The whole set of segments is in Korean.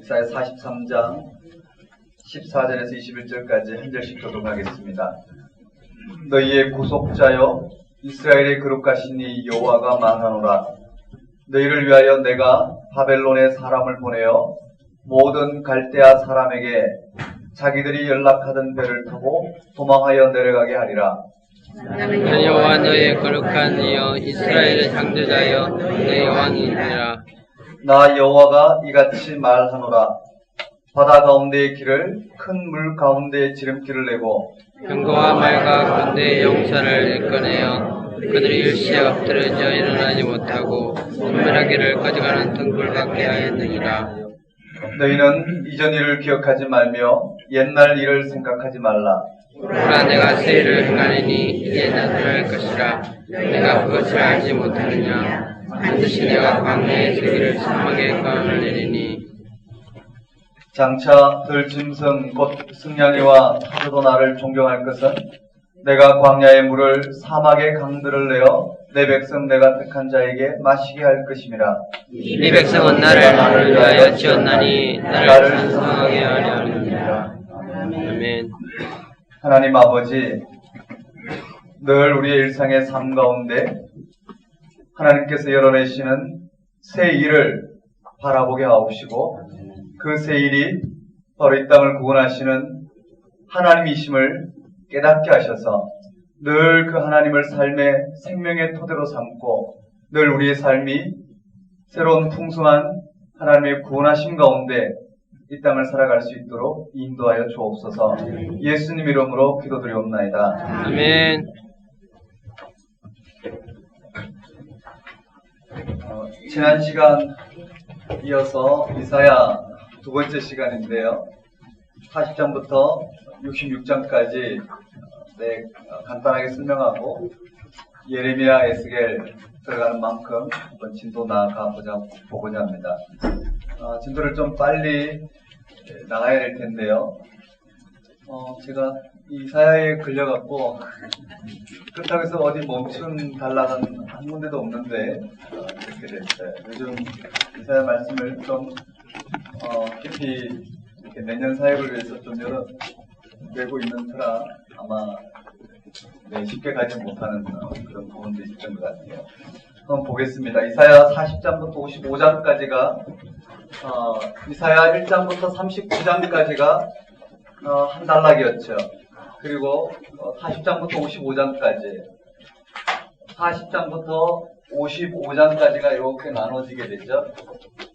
이사야 43장 14절에서 21절까지 한 절씩 교독하겠습니다. 너희의 구속자여 이스라엘의 거룩하신 이 여호와가 말하노라. 너희를 위하여 내가 바벨론에 사람을 보내어 모든 갈대아 사람에게 자기들이 연락하던 배를 타고 도망하여 내려가게 하리라. 나는 여호와 너희의 거룩한 이여 이스라엘의 창조자여 너희 왕이니라. 나 여호와가 이같이 말하노라. 바다 가운데의 길을 큰 물 가운데에 지름길을 내고 병거와 말과 가운데 용사를 일궈내어 그들이 일시에 엎드러져 일어나지 못하고 눈물하기를 가져가는 등불 같게 하였느니라. 너희는 이전 일을 기억하지 말며 옛날 일을 생각하지 말라. 보라 내가 새 일을 행하리니 이제 나타날 것이라. 내가 그것을 알지 못하느냐. 반드시 내가 광야의 세기를 사막에 가을 내리니. 장차 들 짐승 곧 승냥이와 타조도 나를 존경할 것은 내가 광야의 물을 사막의 강들을 내어 내 백성 내가 택한 자에게 마시게 할 것임이라. 네 백성은 나를 위하여 지었나니 나를 찬송하게 하려 하느니라. 아멘. 하나님 아버지, 늘 우리의 일상의 삶 가운데 하나님께서 열어내시는 새 일을 바라보게 하옵시고 그 새 일이 바로 이 땅을 구원하시는 하나님이심을 깨닫게 하셔서 늘 그 하나님을 삶의 생명의 토대로 삼고 늘 우리의 삶이 새로운 풍성한 하나님의 구원하심 가운데 이 땅을 살아갈 수 있도록 인도하여 주옵소서. 예수님 이름으로 기도드리옵나이다. 아멘. 지난 시간 이어서 이사야 두 번째 시간인데요. 40장부터 66장까지 간단하게 설명하고 예레미야, 에스겔 들어가는 만큼 한번 진도 보고자 합니다. 진도를 좀 빨리 나가야 될 텐데요. 제가 이사야에 걸려갖고 그렇다고 해서 어디 멈춘 단락은 한 군데도 없는데 이렇게 됐어요. 요즘 이사야 말씀을 좀 깊이 이렇게 내년 사역을 위해서 좀 내고 있는 터라 아마 쉽게 가지 못하는 그런 부분도 있던 것 같아요. 한번 보겠습니다. 이사야 40장부터 55장까지가 이사야 1장부터 39장까지가 한 단락이었죠. 그리고 40장부터 55장까지 40장부터 55장까지가 이렇게 나눠지게 되죠.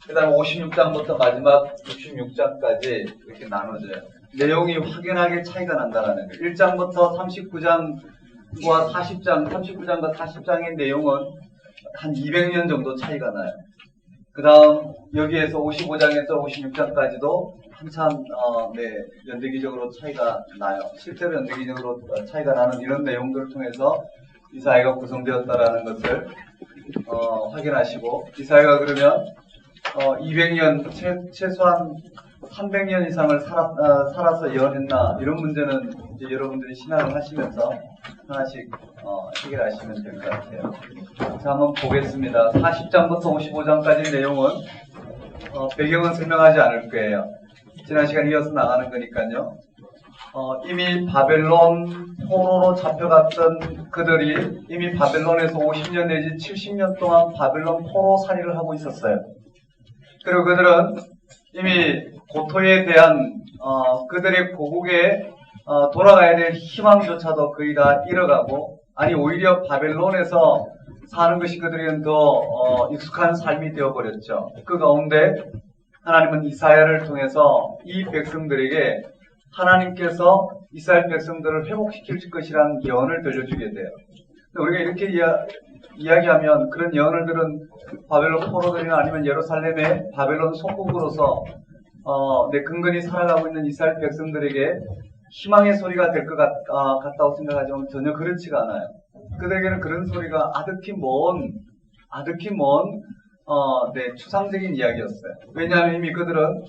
그 다음에 56장부터 마지막 66장까지 이렇게 나눠져요. 내용이 확연하게 차이가 난다는 거예요. 1장부터 39장과 40장, 39장과 40장의 내용은 한 200년 정도 차이가 나요. 그 다음 여기에서 55장에서 56장까지도 한참 연대기적으로 차이가 나요. 실제로 연대기적으로 차이가 나는 이런 내용들을 통해서 이사야가 구성되었다라는 것을 확인하시고, 이사야가 그러면 200년 최소한 300년 이상을 살아서 예언했나, 이런 문제는 이제 여러분들이 신학을 하시면서 하나씩 해결하시면 될 것 같아요. 자, 한번 보겠습니다. 40장부터 55장까지 내용은 배경은 설명하지 않을 거예요. 지난 시간 이어서 나가는 거니까요. 이미 바벨론 포로로 잡혀갔던 그들이 이미 바벨론에서 50년 내지 70년 동안 바벨론 포로 살이를 하고 있었어요. 그리고 그들은 이미 고토에 대한 그들의 고국에 돌아가야 될 희망조차도 거의 다 잃어가고, 아니 오히려 바벨론에서 사는 것이 그들에게는 더 익숙한 삶이 되어버렸죠. 그 가운데 하나님은 이사야를 통해서 이 백성들에게 하나님께서 이스라엘 백성들을 회복시킬 것이라는 예언을 들려주게 돼요. 우리가 이렇게 이야기하면 그런 예언을 들은 바벨론 포로들이나 아니면 예루살렘의 바벨론 속국으로서 근근히 살아가고 있는 이스라엘 백성들에게 희망의 소리가 될 것 같다고 생각하지만 전혀 그렇지가 않아요. 그들에게는 그런 소리가 아득히 먼 추상적인 이야기였어요. 왜냐하면 이미 그들은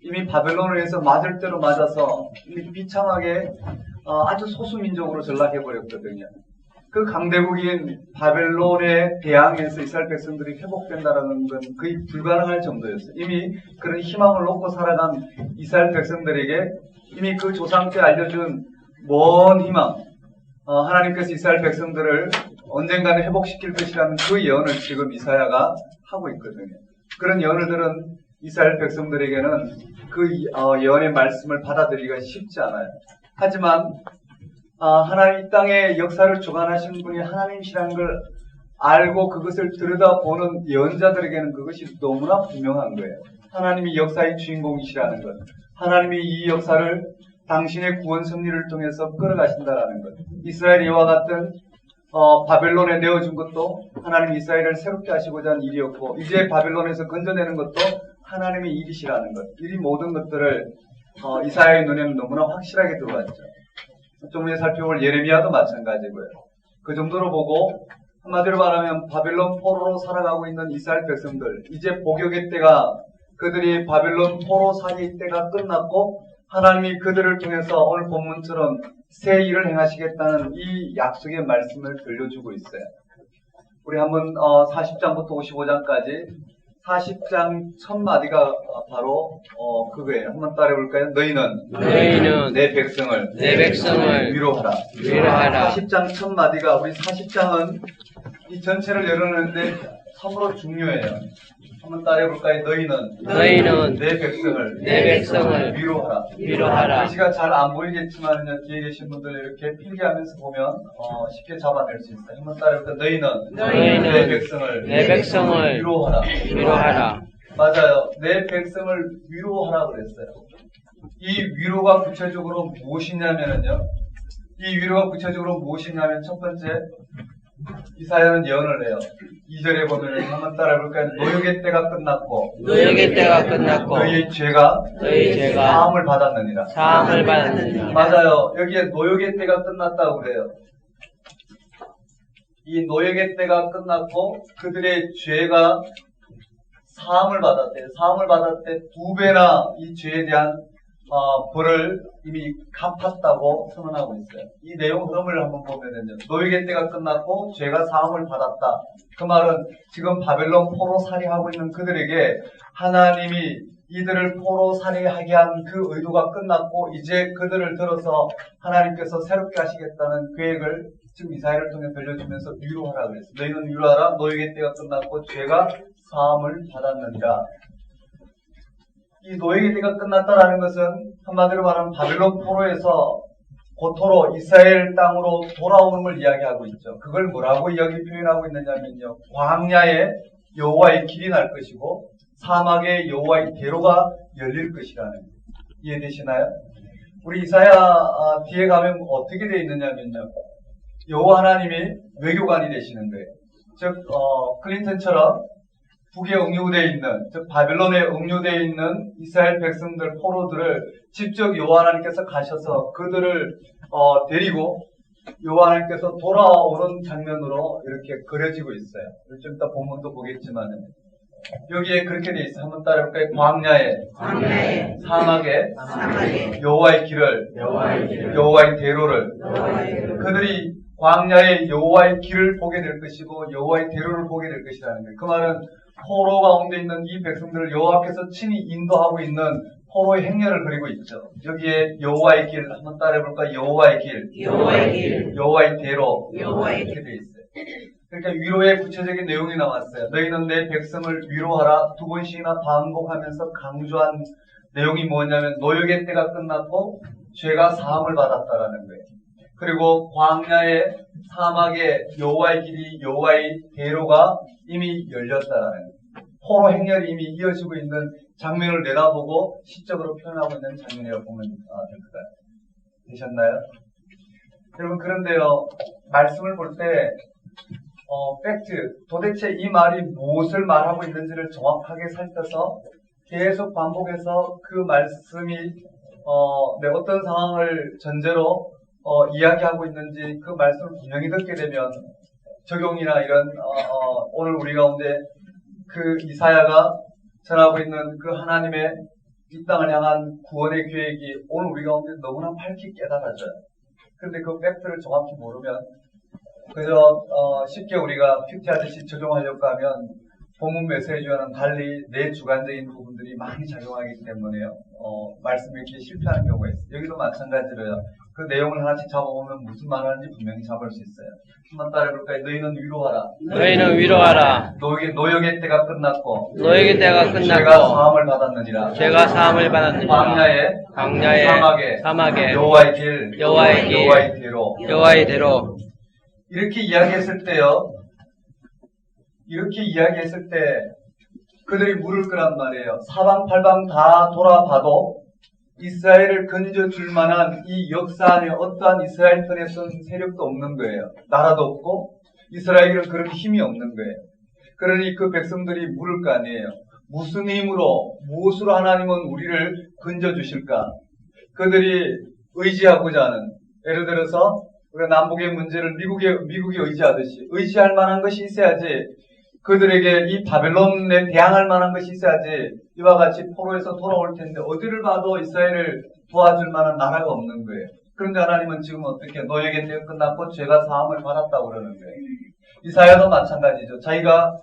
이미 바벨론을 위해서 맞을 대로 맞아서 이미 비참하게 아주 소수민족으로 전락해버렸거든요. 그 강대국인 바벨론에 대항해서 이스라엘 백성들이 회복된다는 건 거의 불가능할 정도였어요. 이미 그런 희망을 놓고 살아간 이스라엘 백성들에게 이미 그 조상 때 알려준 먼 희망, 하나님께서 이스라엘 백성들을 언젠가는 회복시킬 것이라는 그 예언을 지금 이사야가 하고 있거든요. 그런 예언을 들은 이스라엘 백성들에게는 그 예언의 말씀을 받아들이기가 쉽지 않아요. 하지만 하나님 이 땅의 역사를 주관하시는 분이 하나님이시라는 걸 알고 그것을 들여다보는 예언자들에게는 그것이 너무나 분명한 거예요. 하나님이 역사의 주인공이시라는 것, 하나님이 이 역사를 당신의 구원 섭리를 통해서 끌어가신다라는 것, 이스라엘이 이와 같은 바벨론에 내어준 것도 하나님 이스라엘을 새롭게 하시고자 한 일이었고, 이제 바벨론에서 건져내는 것도 하나님의 일이시라는 것, 이 모든 것들을 이사야의 눈에는 너무나 확실하게 들어왔죠. 좀 후에 살펴볼 예레미야도 마찬가지고요. 그 정도로 보고 한마디로 말하면 바벨론 포로로 살아가고 있는 이스라엘 백성들, 이제 복역의 때가, 그들이 바벨론 포로 살이의 때가 끝났고 하나님이 그들을 통해서 오늘 본문처럼 새 일을 행하시겠다는 이 약속의 말씀을 들려주고 있어요. 우리 한번 40장부터 55장까지 40장 첫 마디가 바로 그거예요. 한번 따라해볼까요? 너희는 내 백성을 위로하라. 40장 첫 마디가, 우리 40장은 이 전체를 열어내는데 참으로 중요해요. 한번 따라해볼까요? 너희는 내 백성을 위로하라. 글씨가 잘 안 보이겠지만 뒤에 계신 분들 이렇게 필기하면서 보면 쉽게 잡아낼 수 있어요. 한번 따라해볼까요? 너희는 내 백성을 위로하라. 맞아요. 내 백성을 위로하라 그랬어요. 이 위로가 구체적으로 무엇이냐면요. 첫 번째, 이사야는 예언을 해요. 2절에 보면 한번 따라해볼까요? 노역의 때가 끝났고 너희의 죄가 사함을 받았느니라. 맞아요. 여기에 노역의 때가 끝났다고 그래요. 이 노역의 때가 끝났고 그들의 죄가 사함을 받았대요. 사함을 받았대 2배나 이 죄에 대한 벌을 이미 갚았다고 선언하고 있어요. 이 내용 흐름을 한번 보면은요. 노역의 때가 끝났고 죄가 사함을 받았다. 그 말은 지금 바벨론 포로 살이하고 있는 그들에게 하나님이 이들을 포로 살이하게 한 그 의도가 끝났고 이제 그들을 들어서 하나님께서 새롭게 하시겠다는 계획을 지금 이사야를 통해 들려주면서 위로하라 그랬어요. 너희는 위로하라. 노역의 때가 끝났고 죄가 사함을 받았느니라. 이 노역의 때가 끝났다라는 것은 한마디로 말하면 바벨론 포로에서 고토로 이스라엘 땅으로 돌아오는 걸 이야기하고 있죠. 그걸 뭐라고 표현하고 있느냐면요. 광야에 여호와의 길이 날 것이고 사막에 여호와의 대로가 열릴 것이라는 거예요. 이해되시나요? 우리 이사야 뒤에 가면 어떻게 되어 있느냐면요. 여호와 하나님이 외교관이 되시는 거예요. 즉 클린턴처럼 북에 응유되어 있는, 즉 바벨론에 응유되어 있는 이스라엘 백성들, 포로들을 직접 여호와 하나님께서 가셔서 그들을 데리고 여호와 하나님께서 돌아오는 장면으로 이렇게 그려지고 있어요. 좀 이따 본문도 보겠지만 여기에 그렇게 되어 있어요. 한번 따라해볼까요? 광야에 사막에 여호와의 길을, 여호와의 대로를, 그들이 광야에 여호와의 길을 보게 될 것이고 여호와의 대로를 보게 될 것이라는 거예요. 그 말은 포로 가운데 있는 이 백성들을 여호와께서 친히 인도하고 있는 포로의 행렬을 그리고 있죠. 여기에 여호와의 길 한번 따라해볼까요? 여호와의 길, 여호와의 대로 이렇게 되어 있어요. 그러니까 위로의 구체적인 내용이 나왔어요. 너희는 내 백성을 위로하라. 2번씩이나 반복하면서 강조한 내용이 뭐냐면 노역의 때가 끝났고 죄가 사함을 받았다라는 거예요. 그리고 광야의 사막에 여호와의 길이, 여호와의 대로가 이미 열렸다라는 거예요. 포로 행렬이 이미 이어지고 있는 장면을 내다보고 시적으로 표현하고 있는 장면이라고 보면 될 것 같아요. 되셨나요? 여러분, 그런데요, 말씀을 볼 때 팩트, 도대체 이 말이 무엇을 말하고 있는지를 정확하게 살펴서 계속 반복해서 그 말씀이 어떤 상황을 전제로 이야기하고 있는지 그 말씀을 분명히 듣게 되면 적용이나 이런 오늘 우리 가운데 그 이사야가 전하고 있는 그 하나님의 이 땅을 향한 구원의 계획이 오늘 우리 가운데 너무나 밝게 깨달아져요. 그런데 그 팩트를 정확히 모르면 그저 쉽게 우리가 큐티하듯이 적용하려고 하면 본문 메시지와는 달리 내 주관적인 부분들이 많이 작용하기 때문에요. 말씀 읽기 실패하는 경우가 있어요. 여기도 마찬가지로요. 그 내용을 하나씩 잡아보면 무슨 말하는지 분명히 잡을 수 있어요. 한번 따라해볼까요? 너희는 위로하라. 너희는 위로하라. 노역의 때가 끝났고 너에게 때가 죄가 끝났고 사함을 받았느니라. 죄가 사함을 받았느니라. 광야에 사막에 여호와의 길 여호와의 여호와의 대로 이렇게 이야기했을 때요. 이렇게 이야기했을 때 그들이 물을 거란 말이에요. 사방팔방 다 돌아봐도 이스라엘을 건져줄 만한 이 역사 안에 어떠한 이스라엘 편에 선 세력도 없는 거예요. 나라도 없고 이스라엘은 그런 힘이 없는 거예요. 그러니 그 백성들이 물을 거 아니에요. 무슨 힘으로, 무엇으로 하나님은 우리를 건져주실까? 그들이 의지하고자 하는, 예를 들어서 우리가 남북의 문제를 미국이 의지하듯이 의지할 만한 것이 있어야지, 그들에게 이 바벨론에 대항할 만한 것이 있어야지 이와 같이 포로에서 돌아올 텐데 어디를 봐도 이스라엘을 도와줄 만한 나라가 없는 거예요. 그런데 하나님은 지금 어떻게 노역의 때가 끝났고 죄가 사함을 받았다고 그러는 거예요. 이사야도 마찬가지죠. 자기가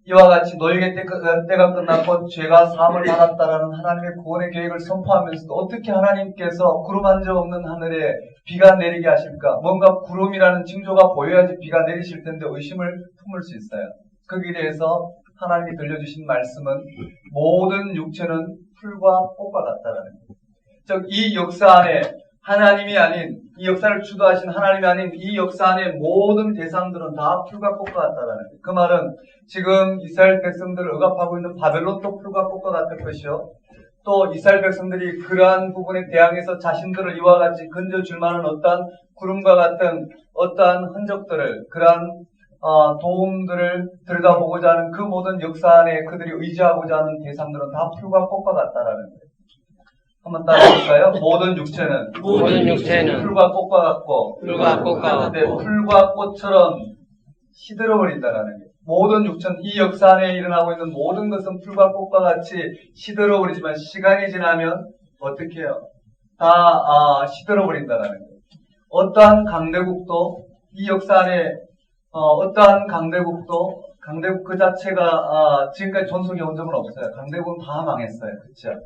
이와 같이 노역의 때가 끝났고 죄가 사함을 받았다라는 하나님의 구원의 계획을 선포하면서도 어떻게 하나님께서 구름 한 점 없는 하늘에 비가 내리게 하실까? 뭔가 구름이라는 징조가 보여야지 비가 내리실 텐데 의심을 품을 수 있어요. 거기에 대해서 하나님이 들려주신 말씀은 모든 육체는 풀과 꽃과 같다라는 거예요. 즉, 이 역사 안에 하나님이 아닌, 이 역사를 주도하신 하나님이 아닌 이 역사 안에 모든 대상들은 다 풀과 꽃과 같다라는 거예요. 그 말은 지금 이스라엘 백성들을 억압하고 있는 바벨론도 풀과 꽃과 같을 것이요. 또 이스라엘 백성들이 그러한 부분에 대항해서 자신들을 이와 같이 건져줄 만한 어떠한 구름과 같은 어떠한 흔적들을, 그러한 도움들을 들여다보고자 하는 그 모든 역사 안에 그들이 의지하고자 하는 대상들은 다 풀과 꽃과 같다라는 거예요. 한번 따라해볼까요? 모든 육체는 풀과 꽃과 같고 근데 풀과 꽃처럼 시들어버린다라는 거예요. 모든 육체는 이 역사 안에 일어나고 있는 모든 것은 풀과 꽃과 같이 시들어버리지만 시간이 지나면 어떻게 해요? 다 시들어버린다라는 거예요. 어떠한 강대국도 이 역사 안에 어떠한 강대국 그 자체가 지금까지 존속해 온 적은 없어요. 강대국은 다 망했어요. 그렇죠?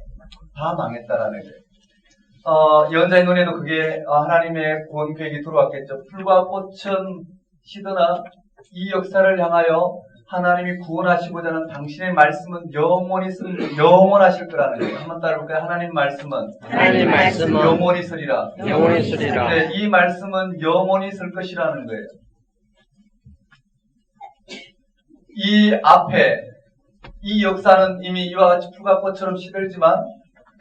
다 망했다라는 거예요. 예언자의 눈에도 그게 하나님의 구원 계획이 들어왔겠죠. 풀과 꽃은 시드나 이 역사를 향하여 하나님이 구원하시고자 하는 당신의 말씀은 영원하실 거라는 거예요. 한번 따라볼까요? 하나님 말씀은 영원히 쓰리라. 네, 이 말씀은 영원히 쓸 것이라는 거예요. 이 앞에 이 역사는 이미 이와 같이 풀과 꽃처럼 시들지만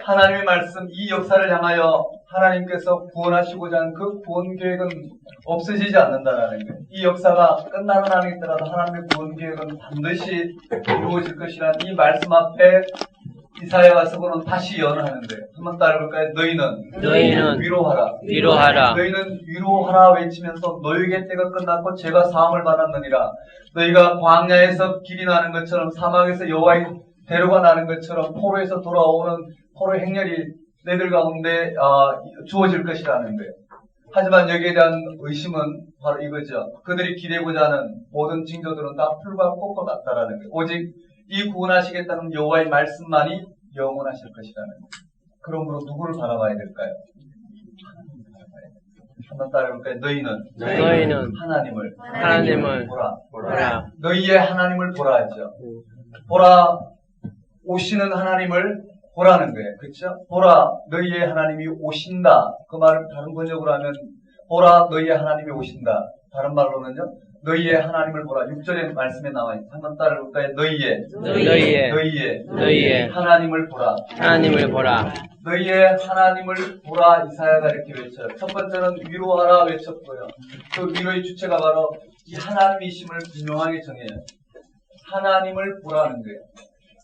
하나님의 말씀, 이 역사를 향하여 하나님께서 구원하시고자 하는 그 구원 계획은 없어지지 않는다라는 거예요. 이 역사가 끝나는 한이 있더라도 하나님의 구원 계획은 반드시 이루어질 것이라는 이 말씀 앞에 이사야가 쓰고는 다시 예언하는 거예요. 한번 따라볼까요? 너희는 위로하라. 너희는 위로하라 외치면서 노역의 때가 끝났고 죄가 사함을 받았느니라. 너희가 광야에서 길이 나는 것처럼 사막에서 여호와의 대로가 나는 것처럼 포로에서 돌아오는 포로의 행렬이 너희들 가운데 주어질 것이라는 거예요. 하지만 여기에 대한 의심은 바로 이거죠. 그들이 기대고자 하는 모든 징조들은 다 풀과 꽃과 같다라는 거예요. 오직 이 구원하시겠다는 여호와의 말씀만이 영원하실 것이라는 거예요. 그러므로 누구를 바라봐야 될까요? 한번 따라해볼까요? 너희는 하나님을 보라. 너희의 하나님을 보라 하죠. 보라, 오시는 하나님을 보라는 거예요. 그렇죠? 보라, 너희의 하나님이 오신다. 그 말을 다른 번역으로 하면 보라, 너희의 하나님이 오신다. 다른 말로는요, 너희의 하나님을 보라. 6절의 말씀에 나와 있어요. 한번 따라해볼까요? 너희의 하나님을 보라. 너희의 하나님을 보라. 이사야가 이렇게 외쳐요. 첫 번째는 위로하라 외쳤고요. 그 위로의 주체가 바로 이 하나님이심을 분명하게 정해요. 하나님을 보라는 거예요.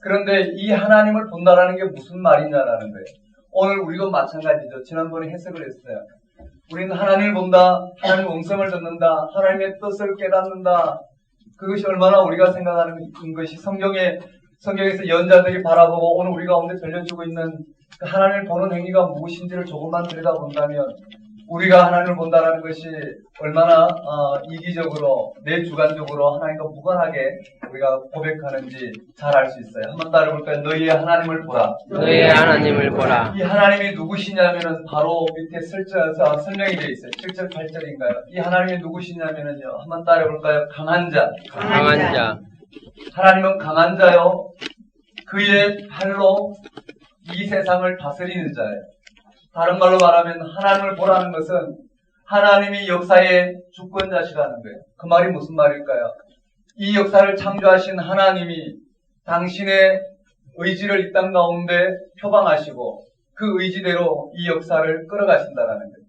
그런데 이 하나님을 본다라는 게 무슨 말이냐라는 거예요. 오늘 우리도 마찬가지죠. 지난번에 해석을 했어요. 우리는 하나님을 본다, 하나님의 음성을 듣는다, 하나님의 뜻을 깨닫는다. 그것이 얼마나 우리가 생각하는 것이 성경에서 연자들이 바라보고 오늘 우리 가운데 들려주고 있는 그 하나님을 보는 행위가 무엇인지를 조금만 들여다본다면 우리가 하나님을 본다는 것이 얼마나 이기적으로 내주관적으로 하나님과 무관하게 우리가 고백하는지 잘 알 수 있어요. 한번 따라볼까요? 너희의 하나님을 보라. 너희의 하나님을 보라. 이 하나님이 누구시냐면은 바로 밑에 설명이 되어 있어요. 7절 8절인가요? 이 하나님이 누구시냐면은요. 한번 따라볼까요? 강한 자. 강한 자. 하나님은 강한 자요. 그의 팔로 이 세상을 다스리는 자예요. 다른 말로 말하면 하나님을 보라는 것은 하나님이 역사의 주권자시라는 거예요. 그 말이 무슨 말일까요? 이 역사를 창조하신 하나님이 당신의 의지를 이 땅 가운데 표방하시고 그 의지대로 이 역사를 끌어가신다라는 거예요.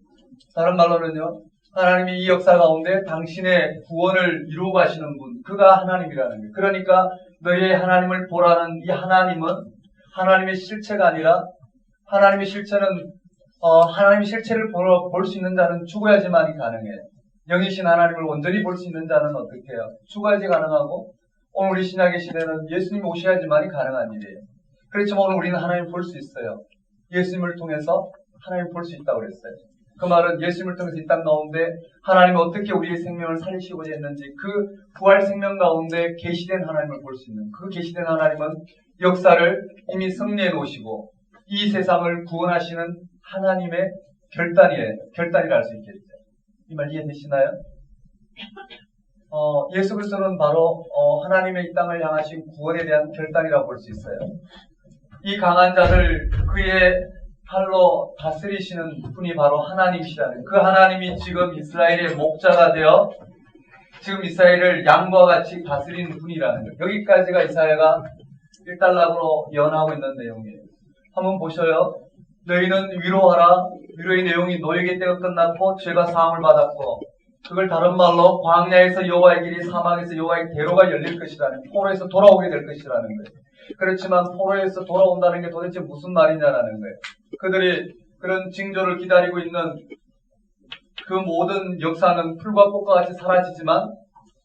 다른 말로는요. 하나님이 이 역사 가운데 당신의 구원을 이루어 가시는 분, 그가 하나님이라는 거예요. 그러니까 너희의 하나님을 보라는 이 하나님은 하나님의 실체가 아니라 하나님의 실체는 하나님의 실체를 볼 수 있는 자는 죽어야지만이 가능해요. 영이신 하나님을 온전히 볼 수 있는 자는 어떻게 해요? 죽어야지 가능하고 오늘 우리 신약의 시대는 예수님이 오셔야지만이 가능한 일이에요. 그렇지만 오늘 우리는 하나님을 볼 수 있어요. 예수님을 통해서 하나님을 볼 수 있다고 그랬어요. 그 말은 예수님을 통해서 이 땅 가운데 하나님이 어떻게 우리의 생명을 살리시고자 했는지 그 부활 생명 가운데 계시된 하나님을 볼 수 있는 그 계시된 하나님은 역사를 이미 승리해 놓으시고 이 세상을 구원하시는 하나님의 결단이라 할 수 있겠죠. 이 말 이해되시나요? 예수 그리스도는 바로 하나님의 이 땅을 향하신 구원에 대한 결단이라고 볼 수 있어요. 이 강한 자를 그의 팔로 다스리시는 분이 바로 하나님이시라는 그 하나님이 지금 이스라엘의 목자가 되어 지금 이스라엘을 양과 같이 다스리는 분이라는 거예요. 여기까지가 이사야가 1단락으로 예언하고 있는 내용이에요. 한번 보셔요. 너희는 위로하라. 위로의 내용이 너에게 때가 끝났고 죄가 사함을 받았고 그걸 다른 말로 광야에서 여호와의 길이 사막에서 여호와의 대로가 열릴 것이라는 포로에서 돌아오게 될 것이라는 거예요. 그렇지만 포로에서 돌아온다는 게 도대체 무슨 말이냐라는 거예요. 그들이 그런 징조를 기다리고 있는 그 모든 역사는 풀과 꽃과 같이 사라지지만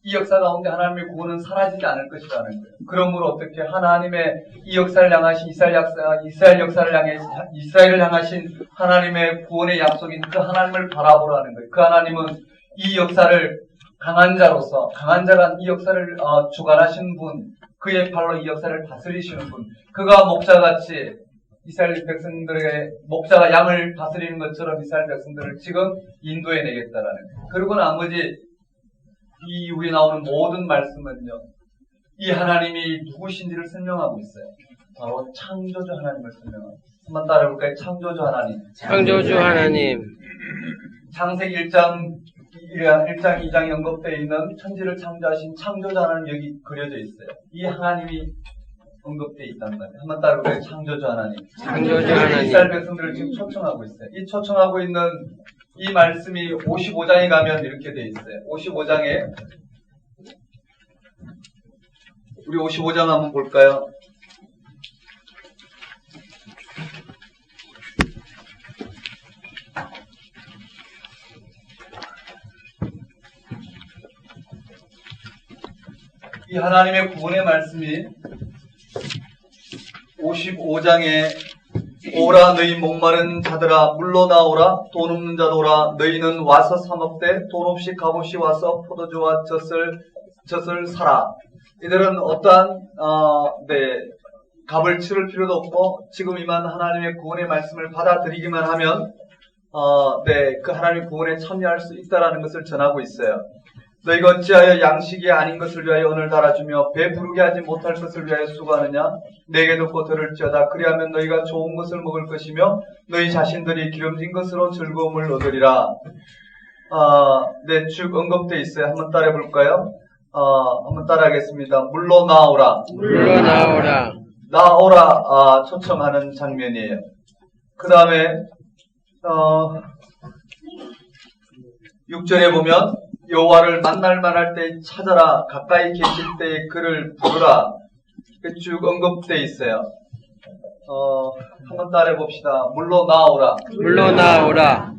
이 역사 가운데 하나님의 구원은 사라지지 않을 것이라는 거예요. 그러므로 어떻게 하나님의 이 역사를 향하신 이스라엘을 향하신 하나님의 구원의 약속인 그 하나님을 바라보라는 거예요. 그 하나님은 이 역사를 강한 자로서 강한 자가 이 역사를 주관하신 분, 그의 팔로 이 역사를 다스리시는 분, 그가 목자같이 이스라엘 백성들에게 목자가 양을 다스리는 것처럼 이스라엘 백성들을 지금 인도해 내겠다라는 거예요. 그리고 나머지 이 이후에 나오는 모든 말씀은요, 이 하나님이 누구신지를 설명하고 있어요. 바로 창조주 하나님을 설명하고 있어요. 한번 따라해볼까요? 창조주 하나님. 창조주 하나님. 창세기 1장 2장에 언급되어 있는 천지를 창조하신 창조주 하나님 여기 그려져 있어요. 이 하나님이 언급되어 있단 말이에요. 한번 따라해볼까요? 창조주 하나님. 창조주 하나님. 이스라엘 백성들을 지금 초청하고 있어요. 이 초청하고 있는 이 말씀이 55장에 가면 이렇게 되어 있어요. 55장에 우리 55장 한번 볼까요? 이 하나님의 구원의 말씀이 55장에 오라 너희 목마른 자들아 물러나오라 돈 없는 자도 오라 너희는 와서 사 먹되 돈 없이 값없이 와서 포도주와 젖을 사라. 이들은 어떠한 값을 치를 필요도 없고 지금 이만 하나님의 구원의 말씀을 받아들이기만 하면 그 하나님의 구원에 참여할 수 있다라는 것을 전하고 있어요. 너희가 어찌하여 양식이 아닌 것을 위하여 언을 달아주며 배부르게 하지 못할 것을 위하여 수고하느냐? 내게 듣고 들을지어다. 그리하면 너희가 좋은 것을 먹을 것이며 너희 자신들이 기름진 것으로 즐거움을 얻으리라. 쭉 언급되어 있어요. 한번 따라해 볼까요? 한번 따라하겠습니다. 물러나오라. 물러나오라. 나오라 초청하는 장면이에요. 그 다음에 6절에 보면 여호와를 만날 만할 때 찾아라. 가까이 계실 때 그를 부르라. 쭉 언급되어 있어요. 한번 따라해 봅시다. 물러나오라. 물러나오라.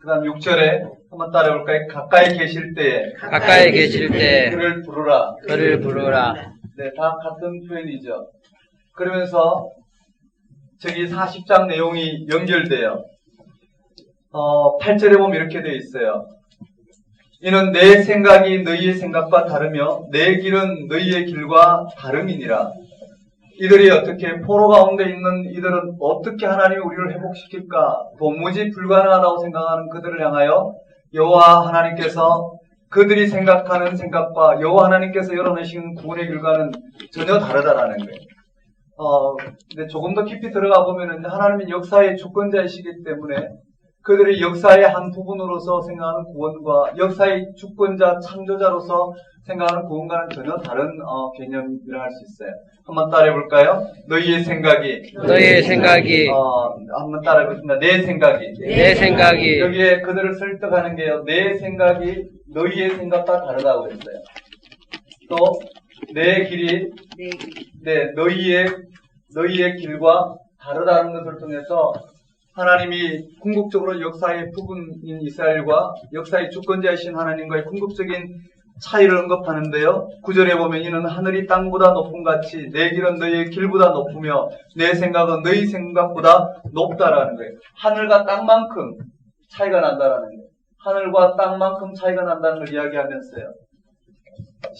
그 다음 6절에 한번 따라해 볼까요? 가까이 계실 때에 가까이 계실 때 그를 부르라. 그를 부르라. 네, 다 같은 표현이죠. 그러면서 저기 40장 내용이 연결돼요. 8절에 보면 이렇게 되어 있어요. 이는 내 생각이 너희의 생각과 다르며 내 길은 너희의 길과 다름이니라. 이들이 어떻게 포로 가운데 있는 이들은 어떻게 하나님이 우리를 회복시킬까? 도무지 불가능하다고 생각하는 그들을 향하여 여호와 하나님께서 그들이 생각하는 생각과 여호와 하나님께서 열어내시는 구원의 길과는 전혀 다르다라는 거예요. 근데 조금 더 깊이 들어가 보면은 하나님은 역사의 주권자이시기 때문에 그들이 역사의 한 부분으로서 생각하는 구원과 역사의 주권자, 창조자로서 생각하는 구원과는 전혀 다른 개념이라 할 수 있어요. 한번 따라해 볼까요? 너희의 생각이 한번 따라해 보겠습니다. 내 생각이 여기에 그들을 설득하는 게요. 내 생각이 너희의 생각과 다르다고 했어요. 또 내 길이 너희의 길과 다르다는 것을 통해서 하나님이 궁극적으로 역사의 부분인 이스라엘과 역사의 주권자이신 하나님과의 궁극적인 차이를 언급하는데요. 9절에 보면 이는 하늘이 땅보다 높음 같이 내 길은 너희의 길보다 높으며 내 생각은 너희 생각보다 높다라는 거예요. 하늘과 땅만큼 차이가 난다라는 거예요. 하늘과 땅만큼 차이가 난다는 걸 이야기하면서요.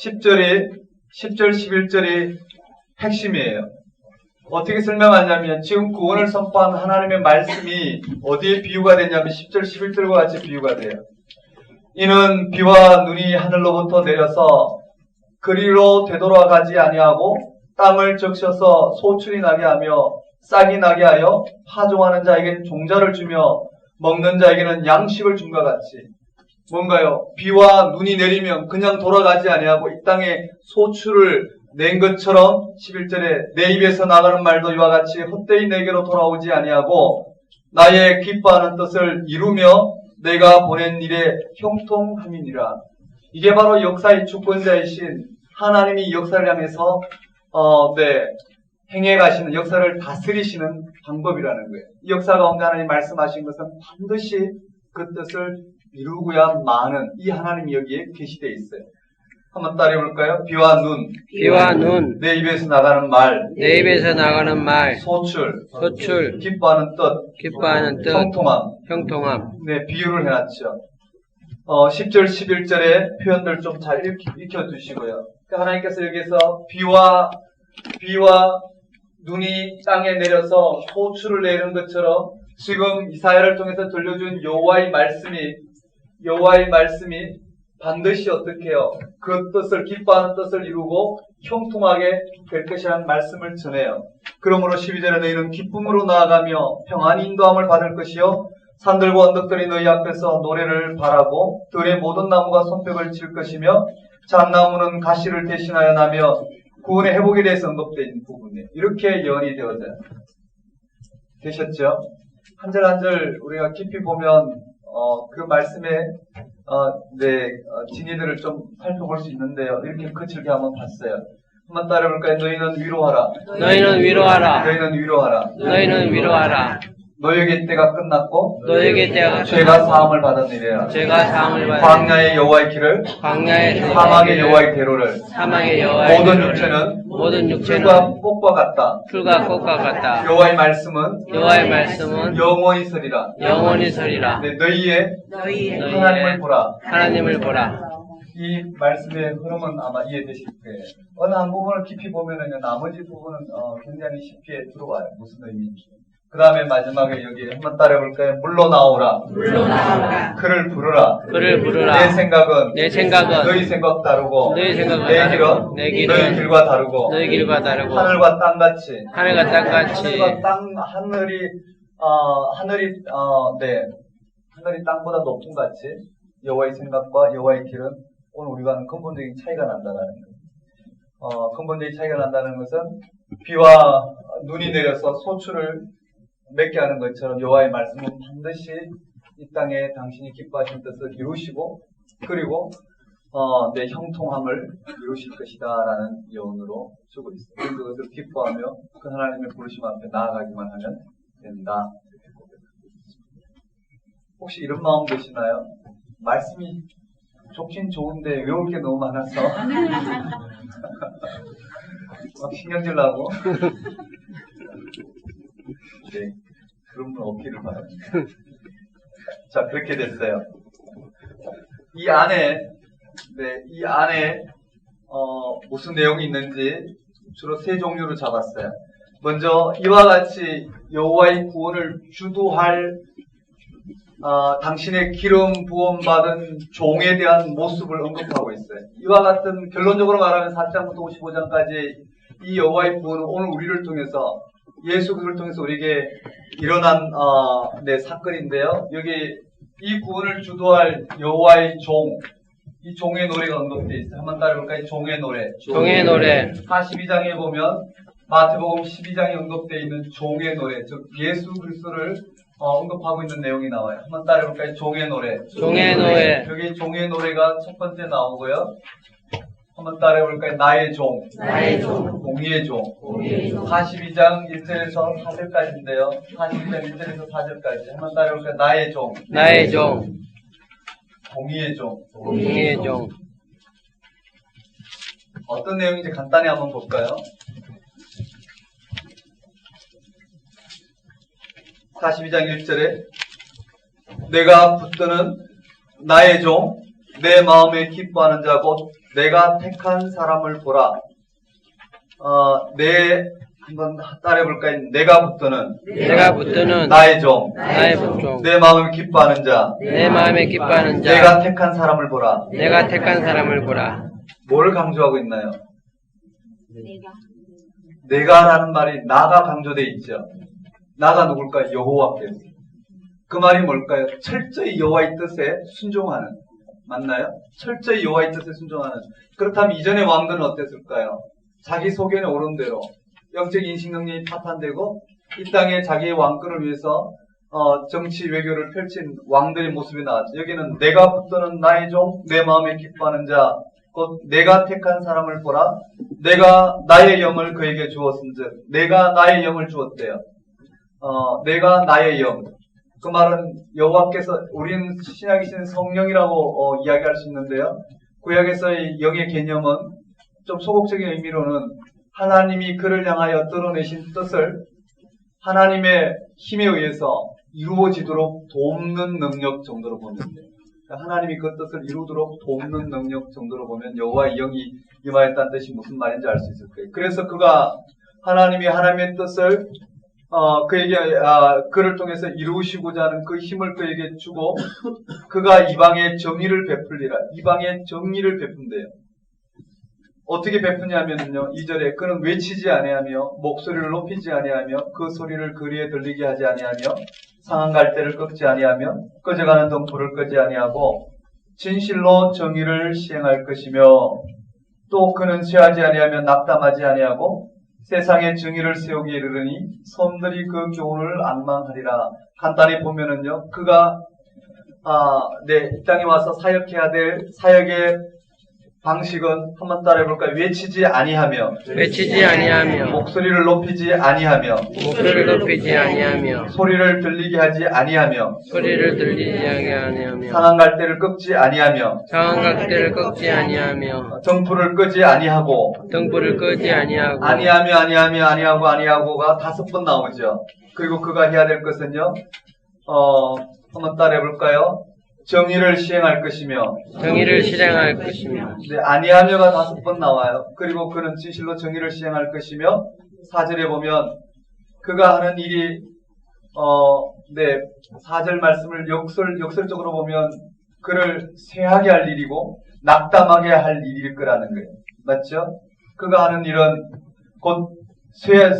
10절, 11절이 핵심이에요. 어떻게 설명하냐면 지금 구원을 선포한 하나님의 말씀이 어디에 비유가 되냐면 10절, 11절과 같이 비유가 돼요. 이는 비와 눈이 하늘로부터 내려서 그리로 되돌아가지 아니하고 땅을 적셔서 소출이 나게 하며 싹이 나게 하여 파종하는 자에게는 종자를 주며 먹는 자에게는 양식을 줌과 같이 뭔가요? 비와 눈이 내리면 그냥 돌아가지 아니하고 이 땅에 소출을 낸 것처럼 11절에 내 입에서 나가는 말도 이와 같이 헛되이 내게로 돌아오지 아니하고 나의 기뻐하는 뜻을 이루며 내가 보낸 일에 형통함이니라. 이게 바로 역사의 주권자이신 하나님이 역사를 향해서 행해 가시는 역사를 다스리시는 방법이라는 거예요. 이 역사 가운데 하나님 말씀하신 것은 반드시 그 뜻을 이루고야 마는 이 하나님이 여기에 계시되어 있어요. 한번 따라해 볼까요? 비와 눈, 내 입에서 나가는 말, 소출, 기뻐하는 뜻, 형통함. 네, 비유를 해놨죠. 10절, 11절의 표현들 좀 잘 익혀두시고요. 하나님께서 여기서 비와 눈이 땅에 내려서 소출을 내는 것처럼 지금 이사야를 통해서 들려준 여호와의 말씀이 반드시 어떻게 해요? 그 뜻을, 기뻐하는 뜻을 이루고 형통하게 될 것이라는 말씀을 전해요. 그러므로 12절에 너희는 기쁨으로 나아가며 평안히 인도함을 받을 것이요 산들과 언덕들이 너희 앞에서 노래를 바라고 들의 모든 나무가 손뼉을 칠 것이며 잣나무는 가시를 대신하여 나며 구원의 회복에 대해서 언급되어 있는 부분이에요. 이렇게 예언이 되어져요. 되셨죠? 한 절 한 절 우리가 깊이 보면 그 말씀의 진의들을 좀 살펴볼 수 있는데요. 이렇게 거칠게 한번 봤어요. 한번 따라해볼까요? 너희는 위로하라. 너희에게 때가 끝났고 죄가 사함을 받았느니라. 광야의 여호와의 길을 사막의 여호와의 대로를 모든 육체는 풀과 꽃과 같다. 여호와의 말씀은 영원히 서리라. 네, 너희의 하나님을 보라. 이 말씀의 흐름은 아마 이해되실 거예요. 어느 한 부분을 깊이 보면은요, 나머지 부분은 굉장히 쉽게 들어와요. 무슨 의미인지. 그 다음에 마지막에 여기 한번 따라해볼까요? 물로 나오라. 그를 부르라. 내 생각은 너희 생각 다르고 내 길은 너희 길과 다르고 하늘과 땅같이 하늘이 땅보다 높은 같이 여호와의 생각과 여호와의 길은 오늘 우리가 하는 근본적인 차이가 난다는 거예요. 근본적인 차이가 난다는 것은 비와 눈이 내려서 소출을 맺게 하는 것처럼 여호와의 말씀은 반드시 이 땅에 당신이 기뻐하신 뜻을 이루시고 그리고 내 형통함을 이루실 것이다 라는 예언으로 주고 있어요. 그것을 기뻐하며 그 하나님의 부르심 앞에 나아가기만 하면 된다. 혹시 이런 마음 드시나요? 말씀이 좋긴 좋은데 외울 게 너무 많아서 막 신경질 나고 네, 그런 분 없기를 바랍니다. 자, 그렇게 됐어요. 이 안에 무슨 내용이 있는지 주로 세 종류로 잡았어요. 먼저 이와 같이 여호와의 구원을 주도할 당신의 기름 부음 받은 종에 대한 모습을 언급하고 있어요. 이와 같은 결론적으로 말하면 4장부터 55장까지 이 여호와의 구원은 오늘 우리를 통해서 예수 그리스도를 통해서 우리에게 일어난 사건인데요. 여기 이 구원을 주도할 여호와의 종, 이 종의 노래가 언급되어 있어요. 한번 따라해볼까요? 종의 노래. 종의 노래. 42장에 보면 마태복음 12장에 언급되어 있는 종의 노래, 즉 예수 그리스도를 언급하고 있는 내용이 나와요. 한번 따라해볼까요? 종의 노래. 종의 노래. 여기 종의 노래가 첫 번째 나오고요. 한번 따라해볼까요? 나의 종. 나의 종. 공의의 종. 공의의 종. 42장 1절에서 4절까지인데요. 42장 1절에서 4절까지. 한번 따라해볼까요? 나의 종. 나의 종. 공의의 종. 공의의 종. 어떤 내용인지 간단히 한번 볼까요? 42장 1절에 내가 붙드는 나의 종, 내 마음에 기뻐하는 자 곧 내가 택한 사람을 보라. 한번 따라해볼까요? 내가 붙드는 나의 종, 나의 종. 내 마음에 기뻐하는 자, 내 마음에 기뻐하는 자. 내가 택한 사람을 보라. 내가 택한 사람을 보라. 뭘 강조하고 있나요? 내가라는 말이 나가 강조되어 있죠. 나가 누굴까요? 여호와께서. 그 말이 뭘까요? 철저히 여호와의 뜻에 순종하는. 맞나요? 철저히 여호와의 뜻에 순종하는. 그렇다면 이전의 왕들은 어땠을까요? 자기 소견에 오른 대로 영적 인식 능력이 파탄되고 이 땅에 자기의 왕권을 위해서 정치 외교를 펼친 왕들의 모습이 나왔죠. 여기는 내가 붙드는 나의 종, 내 마음에 기뻐하는 자, 곧 내가 택한 사람을 보라. 내가 나의 영을 그에게 주었은즉, 내가 나의 영을 주었대요. 내가 나의 영. 그 말은 여호와께서, 우리는 신약이신 성령이라고 이야기할 수 있는데요. 구약에서의 영의 개념은 좀 소극적인 의미로는 하나님이 그를 향하여 드러내신 뜻을 하나님의 힘에 의해서 이루어지도록 돕는 능력 정도로 보면 돼요. 하나님이 그 뜻을 이루도록 돕는 능력 정도로 보면 여호와의 영이 임하였다는 뜻이 무슨 말인지 알 수 있을 거예요. 그래서 그가 하나님의 뜻을 그를 통해서 이루시고자 하는 그 힘을 그에게 주고 그가 이방의 정의를 베풀리라. 이방의 정의를 베푼대요. 어떻게 베푸냐면요. 2절에 그는 외치지 아니하며 목소리를 높이지 아니하며 그 소리를 거리에 들리게 하지 아니하며 상한 갈대를 꺾지 아니하며 꺼져가는 등불을 끄지 아니하고 진실로 정의를 시행할 것이며 또 그는 쇠하지 아니하며 낙담하지 아니하고 세상에 정의를 세우기에 이르르니 손들이 그 교훈을 앙망하리라. 간단히 보면은요. 그가 이 땅에 와서 사역해야 될 사역의 방식은 한번 따라해볼까요? 외치지 아니하며 목소리를 높이지 아니하며 소리를 들리게 하지 아니하며 상한 갈대를 꺾지 아니하며 등불을 끄지 아니하고 아니하고가 5번 나오죠. 그리고 그가 해야 될 것은요. 한번 따라해볼까요? 정의를 시행할 것이며 네, 아니하며가 5번 나와요. 그리고 그는 진실로 정의를 시행할 것이며 4절에 보면 그가 하는 일이 4절 말씀을 역설적으로 보면 그를 쇠하게 할 일이고 낙담하게 할 일일 거라는 거예요. 맞죠? 그가 하는 일은 곧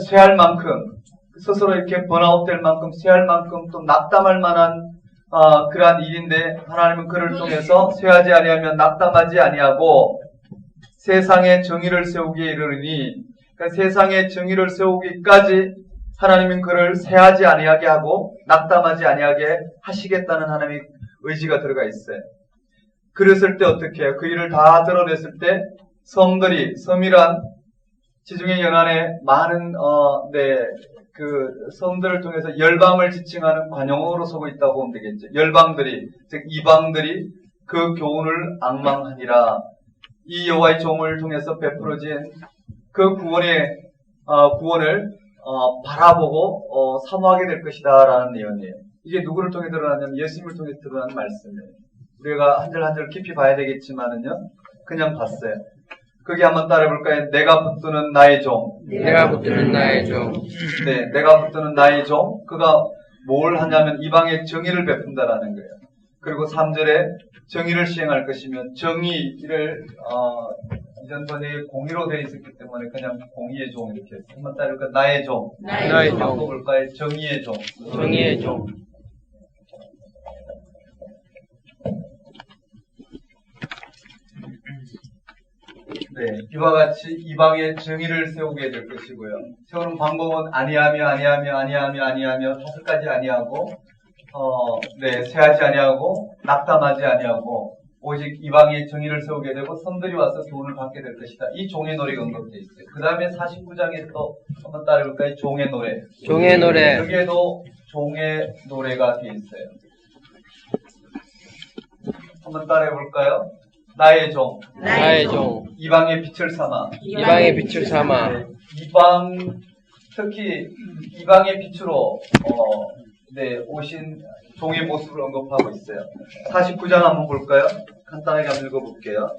쇠할 만큼 스스로 이렇게 번아웃될 만큼 쇠할 만큼 또 낙담할 만한 그러한 일인데 하나님은 그를 통해서 쇠하지 아니하면 낙담하지 아니하고 세상에 정의를 세우기에 이르르니 그러니까 세상에 정의를 세우기까지 하나님은 그를 쇠하지 아니하게 하고 낙담하지 아니하게 하시겠다는 하나님의 의지가 들어가 있어요. 그랬을 때 어떻게 해요? 그 일을 다 드러냈을 때 섬이란 지중해 연안에 많은 그 섬들을 통해서 열방을 지칭하는 관용어로 서고 있다고 보면 되겠죠. 열방들이, 즉 이방들이 그 교훈을 앙망하니라. 이 여호와의 종을 통해서 베풀어진 그 구원을 바라보고 사모하게 될 것이다라는 예언이에요. 이게 누구를 통해 드러나냐면 예수님을 통해 드러나는 말씀이에요. 우리가 한 절 한 절 깊이 봐야 되겠지만은요, 그냥 봤어요. 거기 한번 따라해볼까요? 내가 붙드는 나의 종. 내가 붙드는 나의 종. 네, 내가 붙드는 나의 종. 그가 뭘 하냐면 이방에 정의를 베푼다라는 거예요. 그리고 3절에 정의를 시행할 것이면 정의를 이전 번역에 공의로 되어 있었기 때문에 그냥 공의의 종 이렇게 했어요. 한번 따라해볼까요? 나의 종. 나의 종. 바꿔볼까요? 정의의 종. 정의의 종. 네, 이와 같이 이방에 정의를 세우게 될 것이고요. 세우는 방법은 아니하며 다섯 가지 아니하고, 세하지 아니하고, 낙담하지 아니하고, 오직 이방에 정의를 세우게 되고 선들이 와서 교훈을 받게 될 것이다. 이 종의 노래가 언급되어 있어요. 그 다음에 49장에 또 한번 따라해볼까요? 종의 노래. 종의 노래. 여기에도 종의 노래가 되어 있어요. 한번 따라해볼까요? 나의 종. 나의 종. 이방의 빛을 삼아. 이방의 빛을 삼아. 특히 이방의 빛으로 오신 종의 모습을 언급하고 있어요. 49장 한번 볼까요? 간단하게 한번 읽어볼게요.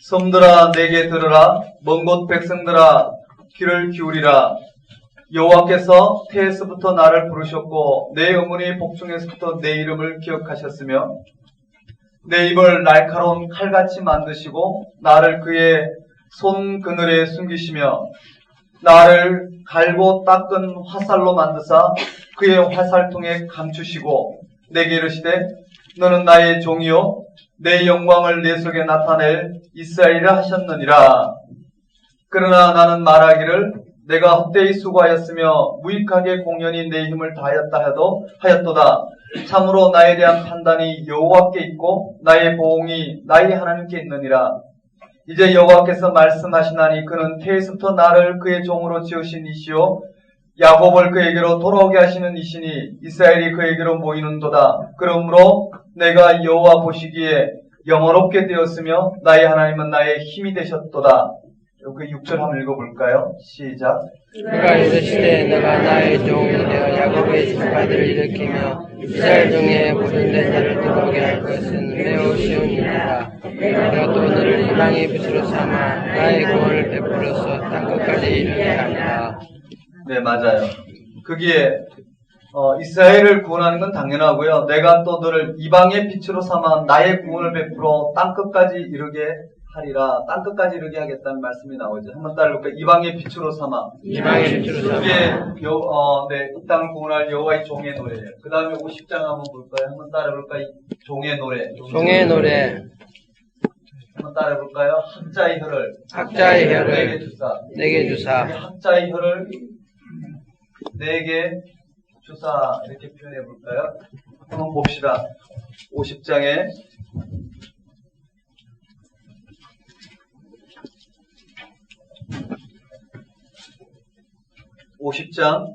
섬들아 내게 들으라. 먼 곳 백성들아 귀를 기울이라. 여호와께서 태에서부터 나를 부르셨고 내 어머니 복중에서부터 내 이름을 기억하셨으며 내 입을 날카로운 칼같이 만드시고 나를 그의 손 그늘에 숨기시며 나를 갈고 닦은 화살로 만드사 그의 화살통에 감추시고 내게 이르시되 너는 나의 종이요 내 영광을 내 속에 나타낼 이스라엘이라 하셨느니라. 그러나 나는 말하기를 내가 헛되이 수고하였으며 무익하게 공연히 내 힘을 다하였다 하였도다. 참으로 나에 대한 판단이 여호와께 있고 나의 보응이 나의 하나님께 있느니라. 이제 여호와께서 말씀하시나니 그는 태에서부터 나를 그의 종으로 지으신 이시요 야곱을 그에게로 돌아오게 하시는 이시니 이스라엘이 그에게로 모이는도다. 그러므로 내가 여호와 보시기에 영원롭게 되었으며 나의 하나님은 나의 힘이 되셨도다. 여기 6절 한번 읽어볼까요? 시작. 그가 이르시되 내가 나의 종이 되어 야곱의 지파들을 일으키며 이스라엘 중에 모든 대사를 들어오게 할 것은 매우 쉬운 일이라. 내가 또 너를 이방의 빛으로 삼아 나의 구원을 베풀어서 땅끝까지 이르게 하리라. 네, 맞아요. 거기에 이스라엘을 구원하는 건 당연하고요. 내가 또 너를 이방의 빛으로 삼아 나의 구원을 베풀어 땅끝까지 이르게 하리라. 땅끝까지 이르게 하겠다는 말씀이 나오죠. 한번 따라해볼까요? 이방의 빛으로 삼아. 이방의 빛으로 삼아. 그게 이 땅을 구원할 여호와의 종의 노래예요. 그 다음에 50장 한번 볼까요? 한번 따라해볼까요? 종의 노래. 종의 노래. 한번 따라해볼까요? 학자의 혀를. 학자의 혀를 내게 주사. 내게 주사. 학자의 혀를 내게 주사. 이렇게 표현해볼까요? 한번 봅시다. 50장에 50장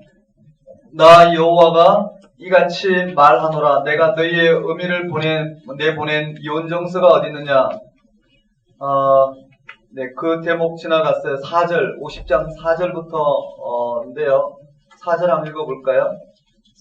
나 여호와가 이같이 말하노라. 내가 너희의 의미를 보낸 연정서가 어디 있느냐. 그 대목 지나갔어요. 4절 50장 4절부터인데요. 4절 한번 읽어볼까요?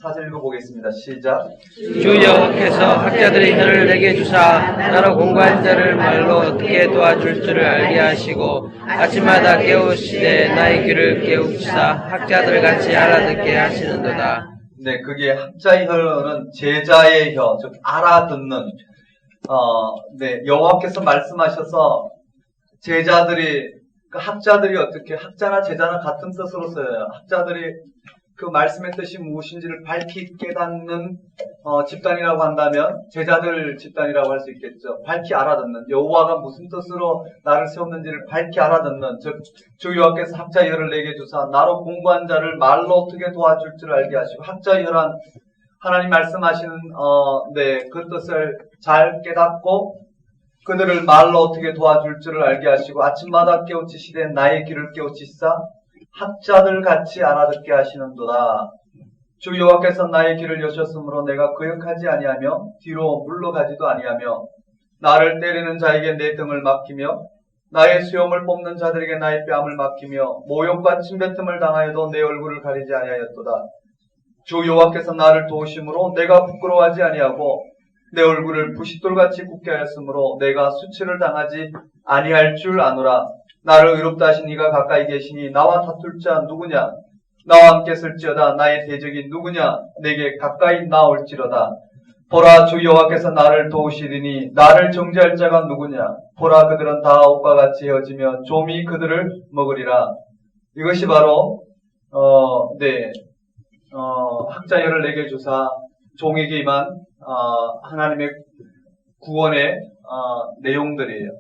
4절 읽어보겠습니다. 시작. 주 여호와께서 학자들의 혀를 내게 주사 나로 공부한 자를 말로 어떻게 도와줄 줄을 알게 하시고 아침마다 깨우시되 나의 귀를 깨우시사 학자들 같이 알아듣게 하시는도다. 네, 그게 학자의 혀는 제자의 혀, 즉 알아듣는. 여호와께서 말씀하셔서 제자들이 학자들이 어떻게 학자나 제자나 같은 뜻으로 써요. 학자들이 그 말씀의 뜻이 무엇인지를 밝히 깨닫는 집단이라고 한다면 제자들 집단이라고 할 수 있겠죠. 밝히 알아듣는 여호와가 무슨 뜻으로 나를 세웠는지를 밝히 알아듣는 즉 주 여호와께서 학자의 혀를 내게 주사 나로 공부한 자를 말로 어떻게 도와줄 줄 알게 하시고 학자의 혀란 하나님 말씀하시는 그 뜻을 잘 깨닫고 그들을 말로 어떻게 도와줄 줄을 알게 하시고 아침마다 깨우치시되 나의 귀를 깨우치시사 학자들 같이 알아듣게 하시는도다. 주 여호와께서 나의 길을 여셨으므로 내가 거역하지 아니하며 뒤로 물러가지도 아니하며 나를 때리는 자에게 내 등을 맡기며 나의 수염을 뽑는 자들에게 나의 뺨을 맡기며 모욕과 침뱉음을 당하여도 내 얼굴을 가리지 아니하였도다. 주 여호와께서 나를 도우심으로 내가 부끄러워하지 아니하고 내 얼굴을 부싯돌같이 굳게 하였으므로 내가 수치를 당하지 아니할 줄 아노라. 나를 의롭다 하신 이가 가까이 계시니 나와 다툴 자 누구냐? 나와 함께 설지어다. 나의 대적이 누구냐? 내게 가까이 나올지로다. 보라, 주 여호와께서 나를 도우시리니 나를 정죄할 자가 누구냐? 보라, 그들은 다 옷과 같이 헤어지며 좀이 그들을 먹으리라. 이것이 바로 학자열을 내게 주사 종에게 임한 하나님의 구원의 내용들이에요.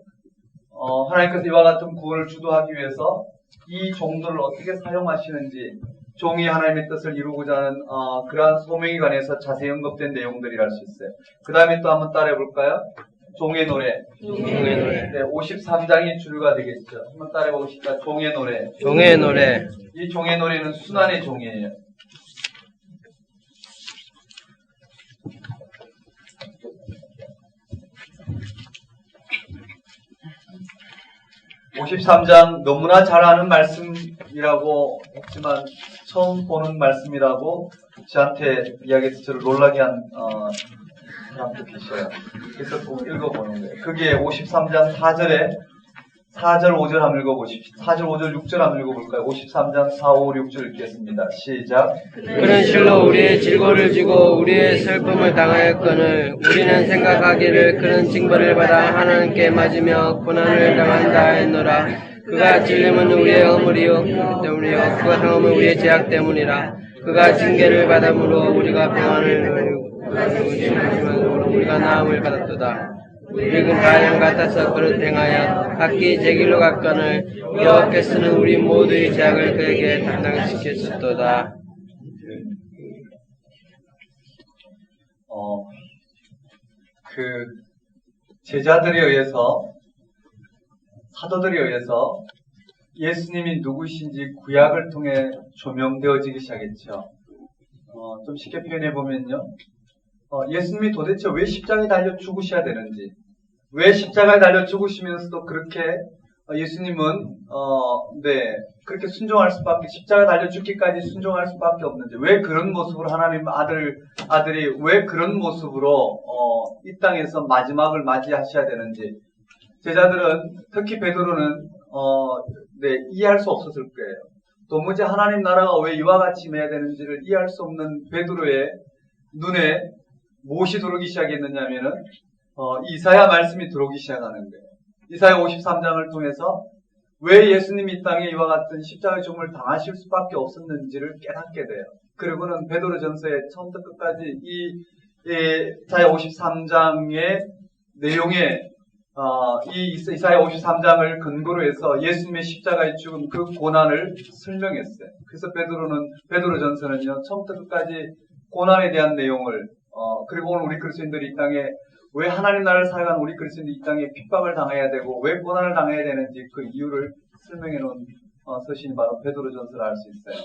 하나님께서 이와 같은 구원을 주도하기 위해서 이 종들을 어떻게 사용하시는지, 종이 하나님의 뜻을 이루고자 하는 그러한 소명에 관해서 자세히 언급된 내용들이라 할 수 있어요. 그 다음에 또 한번 따라해 볼까요? 종의 노래. 종의 노래. 네, 53장이 주류가 되겠죠. 한번 따라해 보십시다. 종의 노래. 종의 노래. 이 종의 노래는 순환의 종이에요. 53장 너무나 잘 아는 말씀이라고 했지만 처음 보는 말씀이라고 저한테 이야기해서 저를 놀라게 한 사람도 계셔요. 그래서 꼭 읽어보는 거예요. 그게 53장 4절 5절 한번 읽어보십시오. 4절 5절 6절 한번 읽어볼까요? 53장 4, 5, 6절 읽겠습니다. 시작. 그는 실로 우리의 질고를 지고 우리의 슬픔을 당하였거늘 우리는 생각하기를 그는 징벌을 받아 하나님께 맞으며 고난을 당한다 했노라. 그가 찔림은 우리의 허물이요 때문이요 그가 상함은 우리의 죄악 때문이라. 그가 징계를 받음으로 우리가 평안을 누리고 우리가 나음을 받았도다. 우리는 가양 같아서 그릇 행하여 각기 제 길로 갔거늘 여호와께서는 우리 모두의 죄악을 그에게 담당시켰도다. 제자들에 의해서, 사도들에 의해서 예수님이 누구신지 구약을 통해 조명되어지기 시작했죠. 좀 쉽게 표현해 보면요. 예수님이 도대체 왜 십자가에 달려 죽으셔야 되는지, 왜 십자가에 달려 죽으시면서도 그렇게 예수님은 그렇게 순종할 수밖에, 십자가에 달려 죽기까지 순종할 수밖에 없는지, 왜 그런 모습으로 하나님 아들이 왜 그런 모습으로 이 땅에서 마지막을 맞이하셔야 되는지, 제자들은, 특히 베드로는 이해할 수 없었을 거예요. 도무지 하나님 나라가 왜 이와 같이 임해야 되는지를 이해할 수 없는 베드로의 눈에 무엇이 들어오기 시작했느냐면은 이사야 말씀이 들어오기 시작하는 거예요. 이사야 53장을 통해서 왜 예수님이 이 땅에 이와 같은 십자가의 죽음을 당하실 수밖에 없었는지를 깨닫게 돼요. 그리고는 베드로전서의 처음부터 끝까지 이 이사야 53장의 내용에 이 이사야 53장을 근거로 해서 예수님의 십자가의 죽음, 그 고난을 설명했어요. 그래서 베드로전서는요, 처음부터 끝까지 고난에 대한 내용을, 그리고 오늘 우리 그리스도인들이 이 땅에 왜 하나님 나라를 살아가는 우리 그리스도인들이 이 땅에 핍박을 당해야 되고 왜 고난을 당해야 되는지 그 이유를 설명해 놓은 서신이 바로 베드로전서를 알 수 있어요.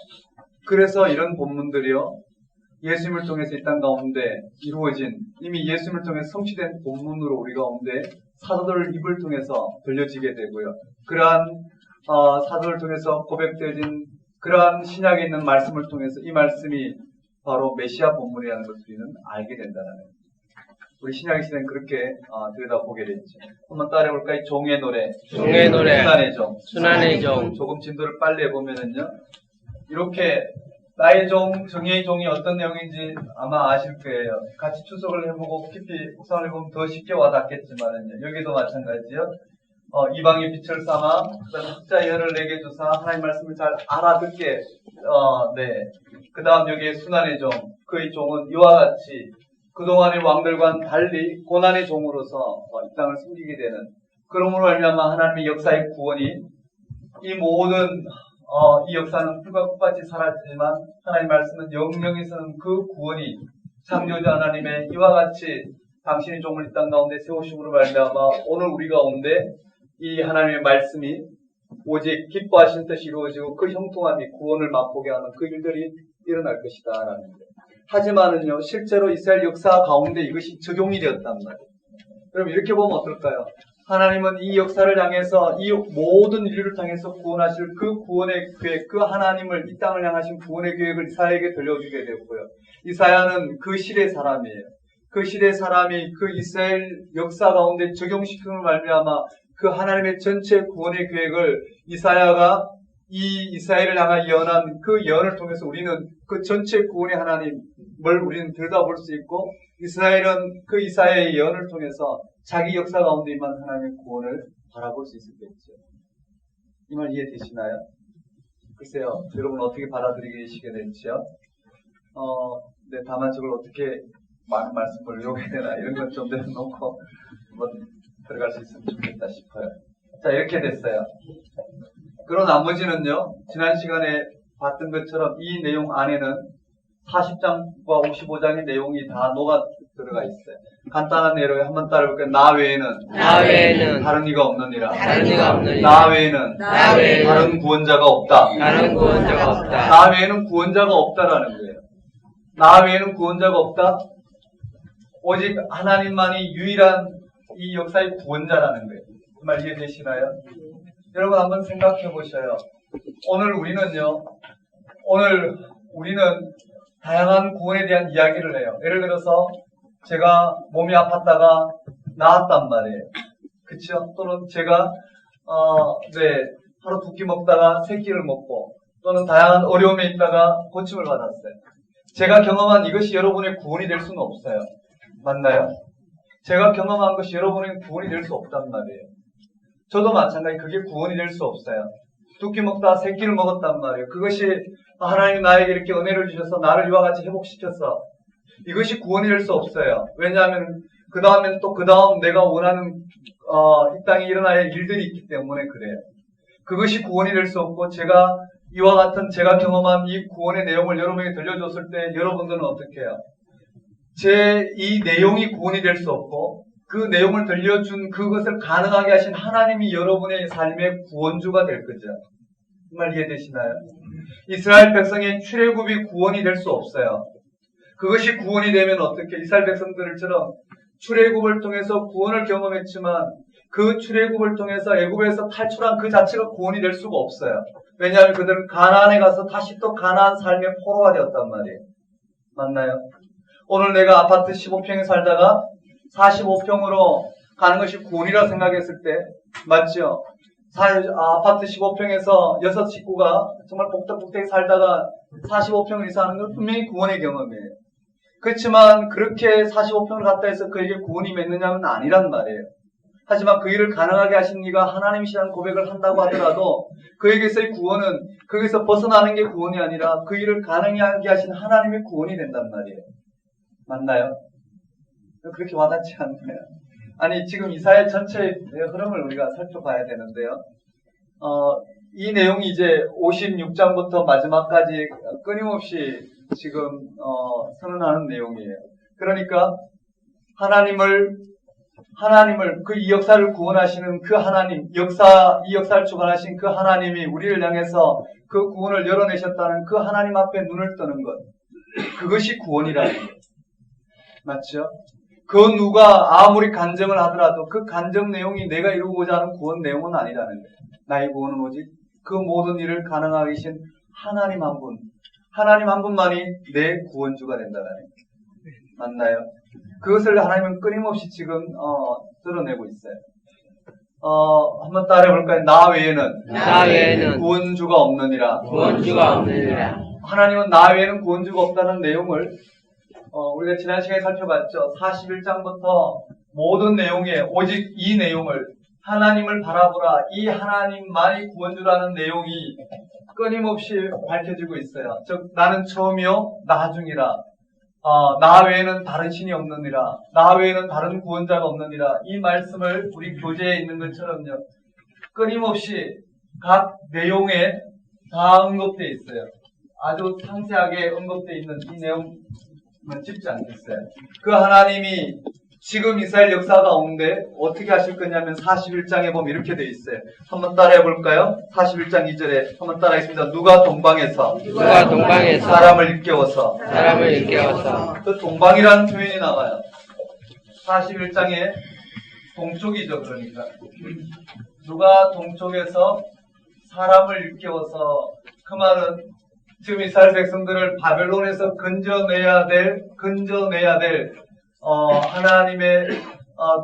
그래서 이런 본문들이요, 예수님을 통해서 이 땅 가운데 이루어진, 이미 예수님을 통해서 성취된 본문으로 우리 가운데 사도들 입을 통해서 들려지게 되고요. 그러한 사도를 통해서 고백되어진 그러한 신약에 있는 말씀을 통해서 이 말씀이 바로 메시아 본문이라는 것을 우리는 알게 된다는 거예요. 우리 신약 시대는 그렇게 들여다보게 됐죠. 한번 따라해볼까요? 종의 노래. 종의 노래. 순환의 종. 순환의 종. 조금 진도를 빨리 해보면은요, 이렇게 나의 종, 정의의 종이 어떤 내용인지 아마 아실 거예요. 같이 추석을 해보고 깊이 묵상을 해보면 더 쉽게 와닿겠지만은요, 여기도 마찬가지요. 이방의 빛을 삼아, 그다음 학자의 혀를 내게 주사, 하나님 말씀을 잘 알아듣게, 그 다음 여기에 순환의 종, 그의 종은 이와 같이 그동안의 왕들과는 달리 고난의 종으로서 이 땅을 섬기게 되는, 그러므로 말미암아 하나님의 역사의 구원이, 이 모든 이 역사는 풀과 꽃같이 사라지지만 하나님 말씀은 영영에서는 그 구원이 창조자 하나님의 이와 같이 당신의 종을 이 땅 가운데 세우심으로 말미암아 오늘 우리 가운데 이 하나님의 말씀이 오직 기뻐하신 뜻이 이루어지고 그 형통함이 구원을 맛보게 하는 그 일들이 일어날 것이다라는 거예요. 하지만은요, 실제로 이스라엘 역사 가운데 이것이 적용이 되었단 말이에요. 그럼 이렇게 보면 어떨까요? 하나님은 이 역사를 향해서 이 모든 인류를 향해서 구원하실 그 구원의 계획, 그 하나님을 이 땅을 향하신 구원의 계획을 이사야에게 들려주게 되었고요. 이사야는 그 시대 사람이에요. 그 시대 사람이 그 이스라엘 역사 가운데 적용시키는 말미암아 그 하나님의 전체 구원의 계획을 이사야가 이 이스라엘을 향한 예언한 그 예언을 통해서 우리는 그 전체 구원의 하나님을 우리는 들여다볼 수 있고, 이스라엘은 그 이사야의 예언을 통해서 자기 역사 가운데 임한 하나님의 구원을 바라볼 수 있었겠죠. 이 말 이해되시나요? 글쎄요, 여러분 어떻게 받아들이시게 될지요? 네, 다만 저걸 어떻게 많은 말씀을 요구해야 되나 이런 건 좀 내려놓고 한번 들어갈 수 있으면 좋겠다 싶어요. 자, 이렇게 됐어요. 그런 나머지는요, 지난 시간에 봤던 것처럼 이 내용 안에는 40장과 55장의 내용이 다 녹아 들어가 있어요. 간단한 예로 한번 따라볼게요. 나 외에는 다른 이가 없느니라. 나 외에는 다른 구원자가 없다. 나 외에는 구원자가 없다라는 거예요. 나 외에는 구원자가 없다. 오직 하나님만이 유일한 이 역사의 구원자라는 거예요. 그 말 이해되시나요? 여러분 한번 생각해 보셔요. 오늘 우리는 다양한 구원에 대한 이야기를 해요. 예를 들어서 제가 몸이 아팠다가 나았단 말이에요. 그쵸? 또는 제가 하루 두 끼 먹다가 세 끼를 먹고, 또는 다양한 어려움에 있다가 고침을 받았어요. 제가 경험한 이것이 여러분의 구원이 될 수는 없어요. 맞나요? 제가 경험한 것이 여러분의 구원이 될 수 없단 말이에요. 저도 마찬가지 그게 구원이 될 수 없어요. 두 끼 먹다가 세 끼를 먹었단 말이에요. 그것이 하나님 나에게 이렇게 은혜를 주셔서 나를 이와 같이 회복시켜서 이것이 구원이 될 수 없어요. 왜냐하면 그 다음엔 또 그 다음 내가 원하는 이 땅에 일어나야 할 일들이 있기 때문에 그래요. 그것이 구원이 될 수 없고, 제가 이와 같은 제가 경험한 이 구원의 내용을 여러분에게 들려줬을 때 여러분들은 어떻게 해요? 이 내용이 구원이 될 수 없고, 그 내용을 들려준 그것을 가능하게 하신 하나님이 여러분의 삶의 구원주가 될 거죠. 정말 이해되시나요? 이스라엘 백성의 출애굽이 구원이 될 수 없어요. 그것이 구원이 되면 어떻게, 이스라엘 백성들처럼 출애굽을 통해서 구원을 경험했지만 그 출애굽을 통해서 애굽에서 탈출한 그 자체가 구원이 될 수가 없어요. 왜냐하면 그들은 가나안에 가서 다시 또 가나안 삶의 포로가 되었단 말이에요. 맞나요? 오늘 내가 아파트 15평에 살다가 45평으로 가는 것이 구원이라 생각했을 때, 맞죠? 아파트 15평에서 6식구가 정말 복덕복덕히 살다가 45평을 이사하는 건 분명히 구원의 경험이에요. 그렇지만 그렇게 45평을 갖다 해서 그에게 구원이 맺느냐는 아니란 말이에요. 하지만 그 일을 가능하게 하신 이가 하나님이시라는 고백을 한다고 하더라도 그에게서의 구원은 거기서 벗어나는 게 구원이 아니라 그 일을 가능하게 하신 하나님의 구원이 된단 말이에요. 맞나요? 그렇게 와닿지 않나요? 아니, 지금 이사야 전체의 흐름을 우리가 살펴봐야 되는데요. 이 내용이 이제 56장부터 마지막까지 끊임없이 지금 선언하는 내용이에요. 그러니까 하나님을 이 역사를 구원하시는 그 하나님, 이 역사를 주관하신 그 하나님이 우리를 향해서 그 구원을 열어내셨다는 그 하나님 앞에 눈을 뜨는 것, 그것이 구원이라는 거예요. 맞죠? 그 누가 아무리 간증을 하더라도 그 간증 내용이 내가 이루고자 하는 구원 내용은 아니라는 거예요. 나의 구원은 오직 그 모든 일을 가능하게 하신 하나님 한 분만이 내 구원주가 된다는 거예요. 맞나요? 그것을 하나님은 끊임없이 지금 드러내고 있어요. 한번 따라해볼까요? 나 외에는 구원주가 없느니라. 하나님은 나 외에는 구원주가 없다는 내용을 우리가 지난 시간에 살펴봤죠. 41장부터 모든 내용에 오직 이 내용을, 하나님을 바라보라, 이 하나님만이 구원주라는 내용이 끊임없이 밝혀지고 있어요. 즉 나는 처음이요 나중이라, 나 외에는 다른 신이 없느니라, 나 외에는 다른 구원자가 없느니라, 이 말씀을 우리 교재에 있는 것처럼요 끊임없이 각 내용에 다 언급되어 있어요. 아주 상세하게 언급되어 있는 이 내용은 짚지 않겠어요. 그 하나님이 지금 이스라엘 역사 가운데 어떻게 하실 거냐면 41장에 보면 이렇게 돼 있어요. 한번 따라해 볼까요? 41장 2절에 한번 따라하겠습니다. 누가 동방에서 사람을 일깨워서 그 동방이라는 표현이 나와요. 41장에 동쪽이죠. 그러니까 누가 동쪽에서 사람을 일깨워서, 그 말은 지금 이스라엘 백성들을 바벨론에서 건져내야 될 하나님의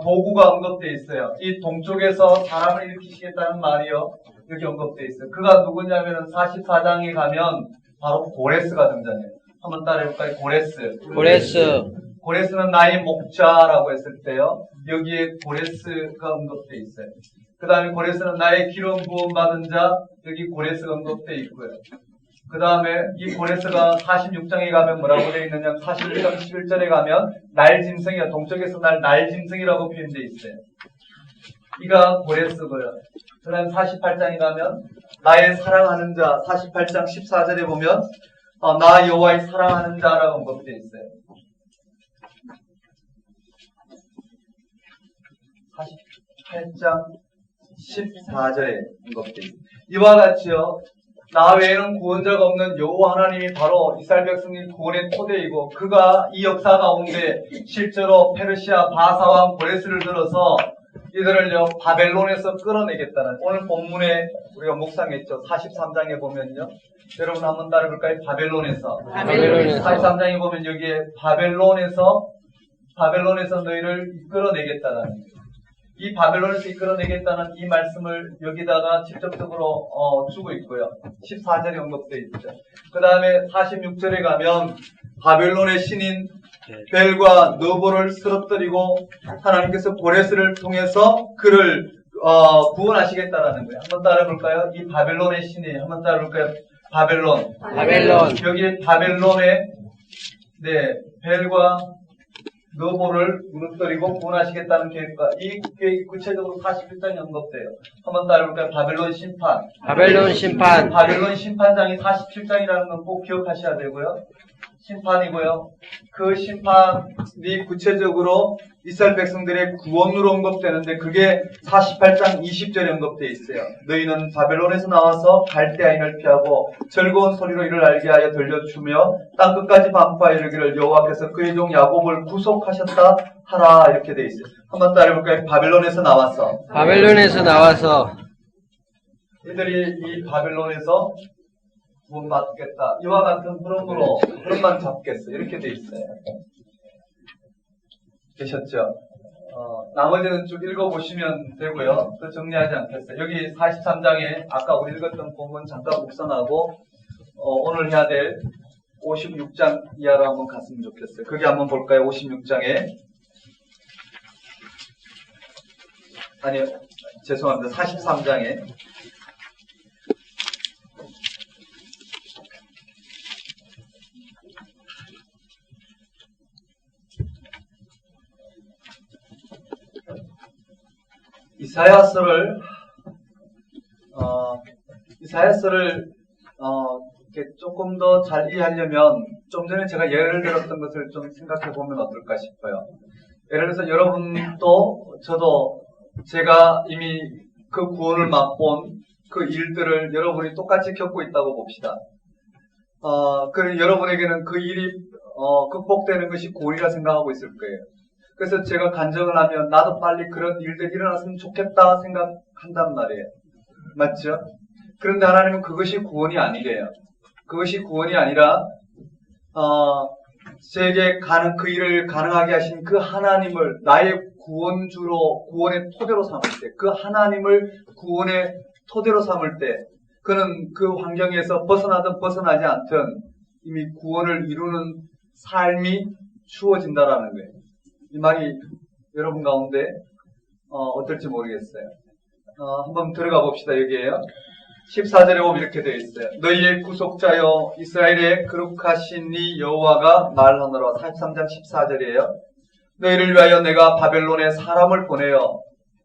도구가 언급되어 있어요. 이 동쪽에서 사람을 일으키시겠다는 말이요, 여기 언급되어 있어요. 그가 누구냐면 44장에 가면 바로 고레스가 등장해요. 한번 따라해볼까요? 고레스는 나의 목자라고 했을 때요, 여기에 고레스가 언급되어 있어요. 그 다음에 고레스는 나의 기름 부음 받은 자, 여기 고레스가 언급되어 있고요. 그 다음에 이 고레스가 46장에 가면 뭐라고 되어 있느냐면 41장 11절에 가면 날짐승이야. 동쪽에서 날짐승이라고 표현되어 있어요. 이가 고레스고요. 그 다음에 48장에 가면 나의 사랑하는 자, 48장 14절에 보면 나 여호와의 사랑하는 자라고 언급되어 있어요. 48장 14절에 언급되어 있습니다. 이와 같이요, 나 외에는 구원자가 없는 여호와 하나님이 바로 이스라엘 백성의 구원의 토대이고, 그가 이 역사 가운데 실제로 페르시아 바사왕 고레스를 들어서 이들을요 바벨론에서 끌어내겠다는, 오늘 본문에 우리가 묵상했죠. 43장에 보면요, 여러분 한번 따라해볼까요? 바벨론에서 43장에 보면 여기에 바벨론에서 너희를 이끌어내겠다는, 이 바벨론에서 이끌어내겠다는 이 말씀을 여기다가 직접적으로 주고 있고요. 14절에 언급되어 있죠. 그 다음에 46절에 가면 바벨론의 신인 벨과 느보를 쓰러뜨리고 하나님께서 고레스를 통해서 그를 구원하시겠다라는 거예요. 한번 따라볼까요? 이 바벨론의 신인, 한번 따라볼까요? 바벨론. 여기에 바벨론의 벨과 느보를 무너뜨리고 구원하시겠다는 계획과, 이 계획이 구체적으로 41장에 언급돼요. 한번 따라볼까요? 바벨론 심판. 바벨론 심판장이 47장이라는 건 꼭 기억하셔야 되고요. 심판이고요. 그 심판이 구체적으로 이스라엘 백성들의 구원으로 언급되는데, 그게 48장 20절에 언급되어 있어요. 너희는 바벨론에서 나와서 갈대아인을 피하고 즐거운 소리로 이를 알게 하여 들려주며 땅 끝까지 반포하여 이르기를 여호와께서 그의 종 야곱을 구속하셨다 하라, 이렇게 되어 있어요. 한번 따라해볼까요? 바벨론에서 나와서 이들이 이 바벨론에서 구원받겠다, 이와 같은 흐름만 잡겠어, 이렇게 되어 있어요. 되셨죠? 나머지는 쭉 읽어보시면 되고요. 또 정리하지 않겠어요. 여기 43장에 아까 우리 읽었던 본문 잠깐 묵상하고 오늘 해야 될 56장 이하로 한번 갔으면 좋겠어요. 그게 한번 볼까요? 56장에 아니요, 죄송합니다. 43장에 이사야서를 이렇게 조금 더 잘 이해하려면 좀 전에 제가 예를 들었던 것을 좀 생각해 보면 어떨까 싶어요. 예를 들어서 여러분도 저도 제가 이미 그 구원을 맛본 그 일들을 여러분이 똑같이 겪고 있다고 봅시다. 그럼 여러분에게는 그 일이 극복되는 것이 구원이라 생각하고 있을 거예요. 그래서 제가 간증을 하면 나도 빨리 그런 일들이 일어났으면 좋겠다 생각한단 말이에요. 맞죠? 그런데 하나님은 그것이 구원이 아니래요. 그것이 구원이 아니라 제게 그 일을 가능하게 하신 그 하나님을 나의 구원주로, 구원의 토대로 삼을 때, 그 하나님을 구원의 토대로 삼을 때, 그는 그 환경에서 벗어나든 벗어나지 않든 이미 구원을 이루는 삶이 주어진다라는 거예요. 이 말이 여러분 가운데 어떨지 모르겠어요. 한번 들어가 봅시다. 여기에요. 14절에 보면 이렇게 되어 있어요. 너희의 구속자여 이스라엘의 거룩하신 이 여호와가 말하노라. 43장 14절이에요. 너희를 위하여 내가 바벨론에 사람을 보내어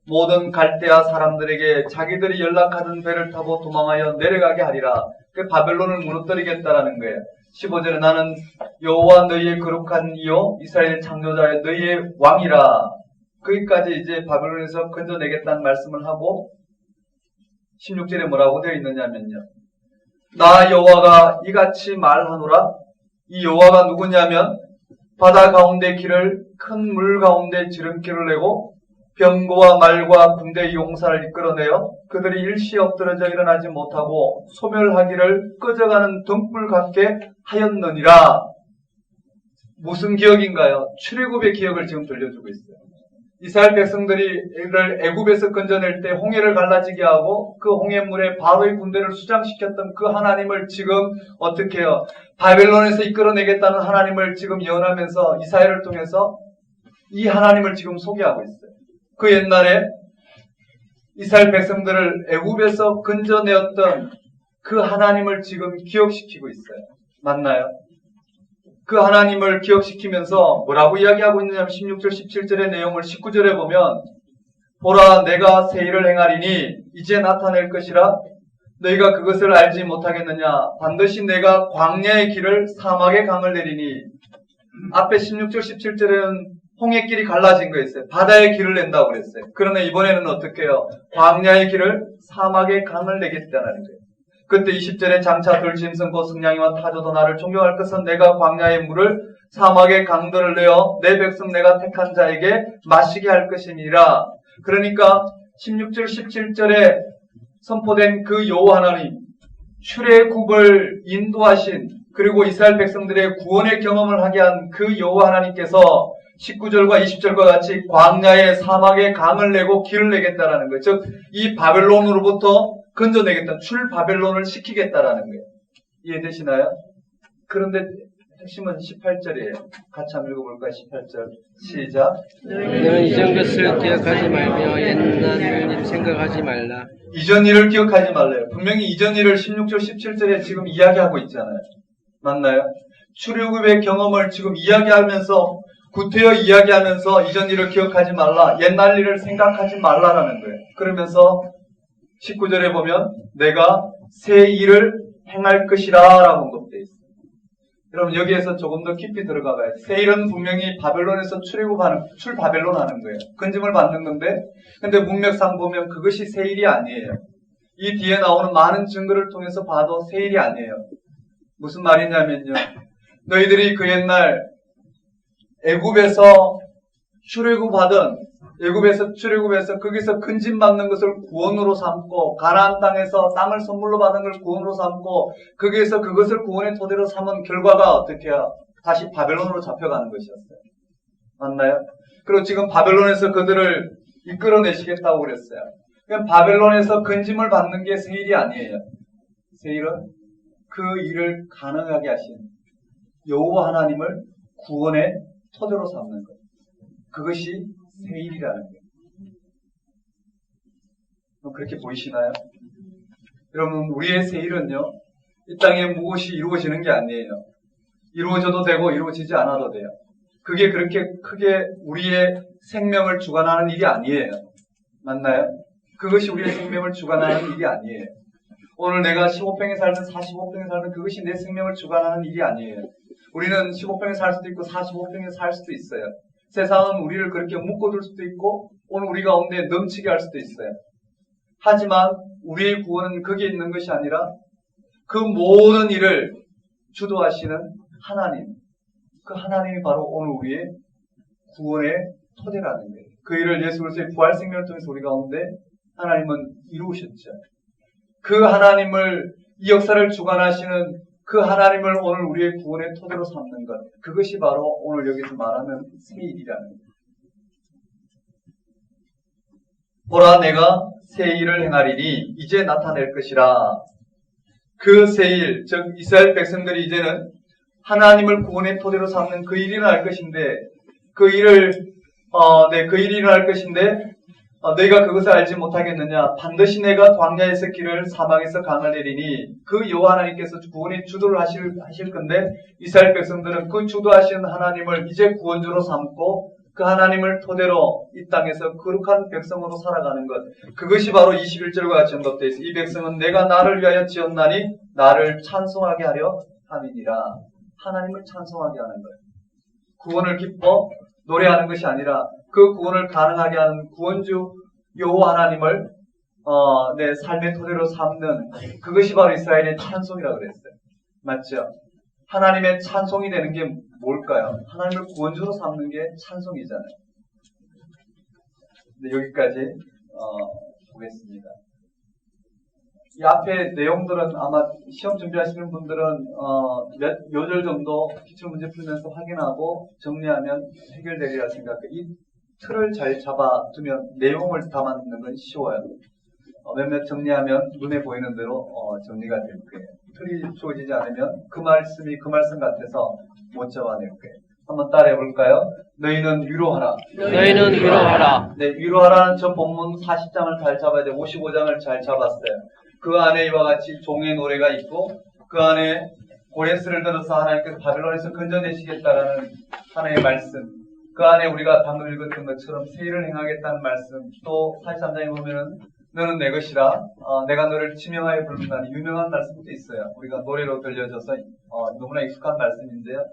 모든 갈대아 사람들에게 자기들이 연락하던 배를 타고 도망하여 내려가게 하리라. 그 바벨론을 무너뜨리겠다라는 거예요. 15절에 나는 여호와 너희의 거룩한 이요 이스라엘 창조자의 너희의 왕이라. 거기까지 이제 바벨론에서 건져내겠다는 말씀을 하고 16절에 뭐라고 되어 있느냐면요. 나 여호와가 이같이 말하노라. 이 여호와가 누구냐면 바다 가운데 길을 큰 물 가운데 지름길을 내고 병거와 말과 군대의 용사를 이끌어내어 그들이 일시 엎드러져 일어나지 못하고 소멸하기를 꺼져가는 등불 같게 하였느니라. 무슨 기억인가요? 출애굽의 기억을 지금 들려주고 있어요. 이스라엘 백성들이 이를 애굽에서 건져낼 때 홍해를 갈라지게 하고 그 홍해물에 바로의 군대를 수장시켰던 그 하나님을 지금 어떻게 해요? 바벨론에서 이끌어내겠다는 하나님을 지금 예언하면서 이사야를 통해서 이 하나님을 지금 소개하고 있어요. 그 옛날에 이스라엘 백성들을 애굽에서 건져내었던 그 하나님을 지금 기억시키고 있어요. 맞나요? 그 하나님을 기억시키면서 뭐라고 이야기하고 있느냐면 16절 17절의 내용을 19절에 보면 보라 내가 새 일을 행하리니 이제 나타낼 것이라 너희가 그것을 알지 못하겠느냐 반드시 내가 광야의 길을 사막의 강을 내리니. 앞에 16절 17절에는 홍해길이 갈라진 거였어요. 바다의 길을 낸다고 그랬어요. 그러나 이번에는 어떻게 해요? 광야의 길을 사막의 강을 내겠다는 거예요. 그때 20절에 장차 들짐승 곧 승냥이와 타조도 나를 존경할 것은 내가 광야의 물을 사막의 강들을 내어 내 백성 내가 택한 자에게 마시게 할 것이니라. 그러니까 16절 17절에 선포된 그 여호와 하나님 출애굽을 인도하신 그리고 이스라엘 백성들의 구원의 경험을 하게 한 그 여호와 하나님께서 19절과 20절과 같이 광야의 사막의 강을 내고 길을 내겠다라는 거예요. 즉 이 바벨론으로부터 건져내겠다. 출바벨론을 시키겠다라는 거예요. 이해되시나요? 그런데 핵심은 18절이에요. 같이 한번 읽어볼까요? 18절. 시작. 너는 이전 것을 기억하지 말며 옛날 일 생각하지 말라. 이전 일을 기억하지 말래요. 분명히 이전 일을 16절, 17절에 지금 이야기하고 있잖아요. 맞나요? 출애굽의 경험을 지금 이야기하면서 구태여 이야기하면서 이전 일을 기억하지 말라. 옛날 일을 생각하지 말라라는 거예요. 그러면서 19절에 보면 내가 새 일을 행할 것이라 라고 언급되어 있어요. 여러분 여기에서 조금 더 깊이 들어가 봐요. 새 일은 분명히 바벨론에서 출바벨론 하는 거예요. 건짐을 받는 건데 근데 문맥상 보면 그것이 새 일이 아니에요. 이 뒤에 나오는 많은 증거를 통해서 봐도 새 일이 아니에요. 무슨 말이냐면요. 너희들이 그 옛날 애굽에서 출애굽해서 거기서 근짐받는 것을 구원으로 삼고 가나안 땅에서 땅을 선물로 받은 걸 구원으로 삼고 거기에서 그것을 구원의 토대로 삼은 결과가 어떻게 해요? 다시 바벨론으로 잡혀가는 것이었어요. 맞나요? 그리고 지금 바벨론에서 그들을 이끌어내시겠다고 그랬어요. 그럼 바벨론에서 근짐을 받는 게 새 일이 아니에요. 새 일은 그 일을 가능하게 하신 여호와 하나님을 구원의 토대로 삼는 것. 그것이 새 일이라는 거예요. 그렇게 보이시나요? 여러분, 우리의 새 일은요, 이 땅에 무엇이 이루어지는 게 아니에요. 이루어져도 되고 이루어지지 않아도 돼요. 그게 그렇게 크게 우리의 생명을 주관하는 일이 아니에요. 맞나요? 그것이 우리의 생명을 주관하는 일이 아니에요. 오늘 내가 15평에 살든 45평에 살든 그것이 내 생명을 주관하는 일이 아니에요. 우리는 15평에 살 수도 있고 45평에 살 수도 있어요. 세상은 우리를 그렇게 묶어둘 수도 있고 오늘 우리 가운데 넘치게 할 수도 있어요. 하지만 우리의 구원은 거기에 있는 것이 아니라 그 모든 일을 주도하시는 하나님, 그 하나님이 바로 오늘 우리의 구원의 토대라는 거예요. 그 일을 예수 그리스도의 부활 생명을 통해서 우리 가운데 하나님은 이루셨죠. 그 하나님을, 이 역사를 주관하시는 그 하나님을 오늘 우리의 구원의 토대로 삼는 것, 그것이 바로 오늘 여기서 말하는 새 일이라는 거예요. 보라 내가 새 일을 행하리니 이제 나타낼 것이라. 그 새 일, 즉 이스라엘 백성들이 이제는 하나님을 구원의 토대로 삼는 그 일이 일어날 것인데 그 일이 일어날 것인데 너희가 그것을 알지 못하겠느냐. 반드시 내가 광야에서 길을 사막에서 강을 내리니 그 여호와 하나님께서 구원의 주도를 하실 건데 이스라엘 백성들은 그 주도하시는 하나님을 이제 구원주로 삼고 그 하나님을 토대로 이 땅에서 거룩한 백성으로 살아가는 것. 그것이 바로 21절과 같이 언급되어 있습니다. 이 백성은 내가 나를 위하여 지었나니 나를 찬송하게 하려 함이니라 하나님을 찬송하게 하는 거예요. 구원을 기뻐 노래하는 것이 아니라 그 구원을 가능하게 하는 구원주 여호와 하나님을 내 삶의 토대로 삼는 그것이 바로 이스라엘의 찬송이라고 그랬어요. 맞죠? 하나님의 찬송이 되는 게 뭘까요? 하나님을 구원주로 삼는 게 찬송이잖아요. 네, 여기까지 보겠습니다. 이 앞에 내용들은 아마 시험 준비하시는 분들은 몇 요절 정도 기출문제 풀면서 확인하고 정리하면 해결되리라 생각해요. 이 틀을 잘 잡아두면 내용을 담아놓는 건 쉬워요. 몇몇 정리하면 눈에 보이는 대로 정리가 될 거예요. 틀이 주어지지 않으면 그 말씀이 그 말씀 같아서 못 잡아낼 거예요. 한번 따라해 볼까요? 너희는 위로하라. 너희는 위로하라. 네, 위로하라는 저 본문 40장을 잘 잡아야 돼요. 55장을 잘 잡았어요. 그 안에 이와 같이 종의 노래가 있고 그 안에 고레스를 들어서 하나님께서 바벨론에서 건져내시겠다라는 하나님의 말씀, 그 안에 우리가 방금 읽었던 것처럼 세일을 행하겠다는 말씀, 또 43장에 보면은 너는 내 것이라 내가 너를 지명하여 부른다는 유명한 말씀도 있어요. 우리가 노래로 들려줘서 너무나 익숙한 말씀인데요.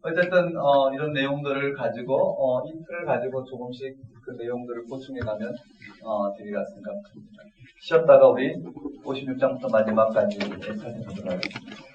어쨌든 이런 내용들을 가지고 이 틀을 가지고 조금씩 그 내용들을 보충해가면 되리라 생각합니다. 쉬었다가 우리 56장부터 마지막까지 살펴보도록 하겠습니다.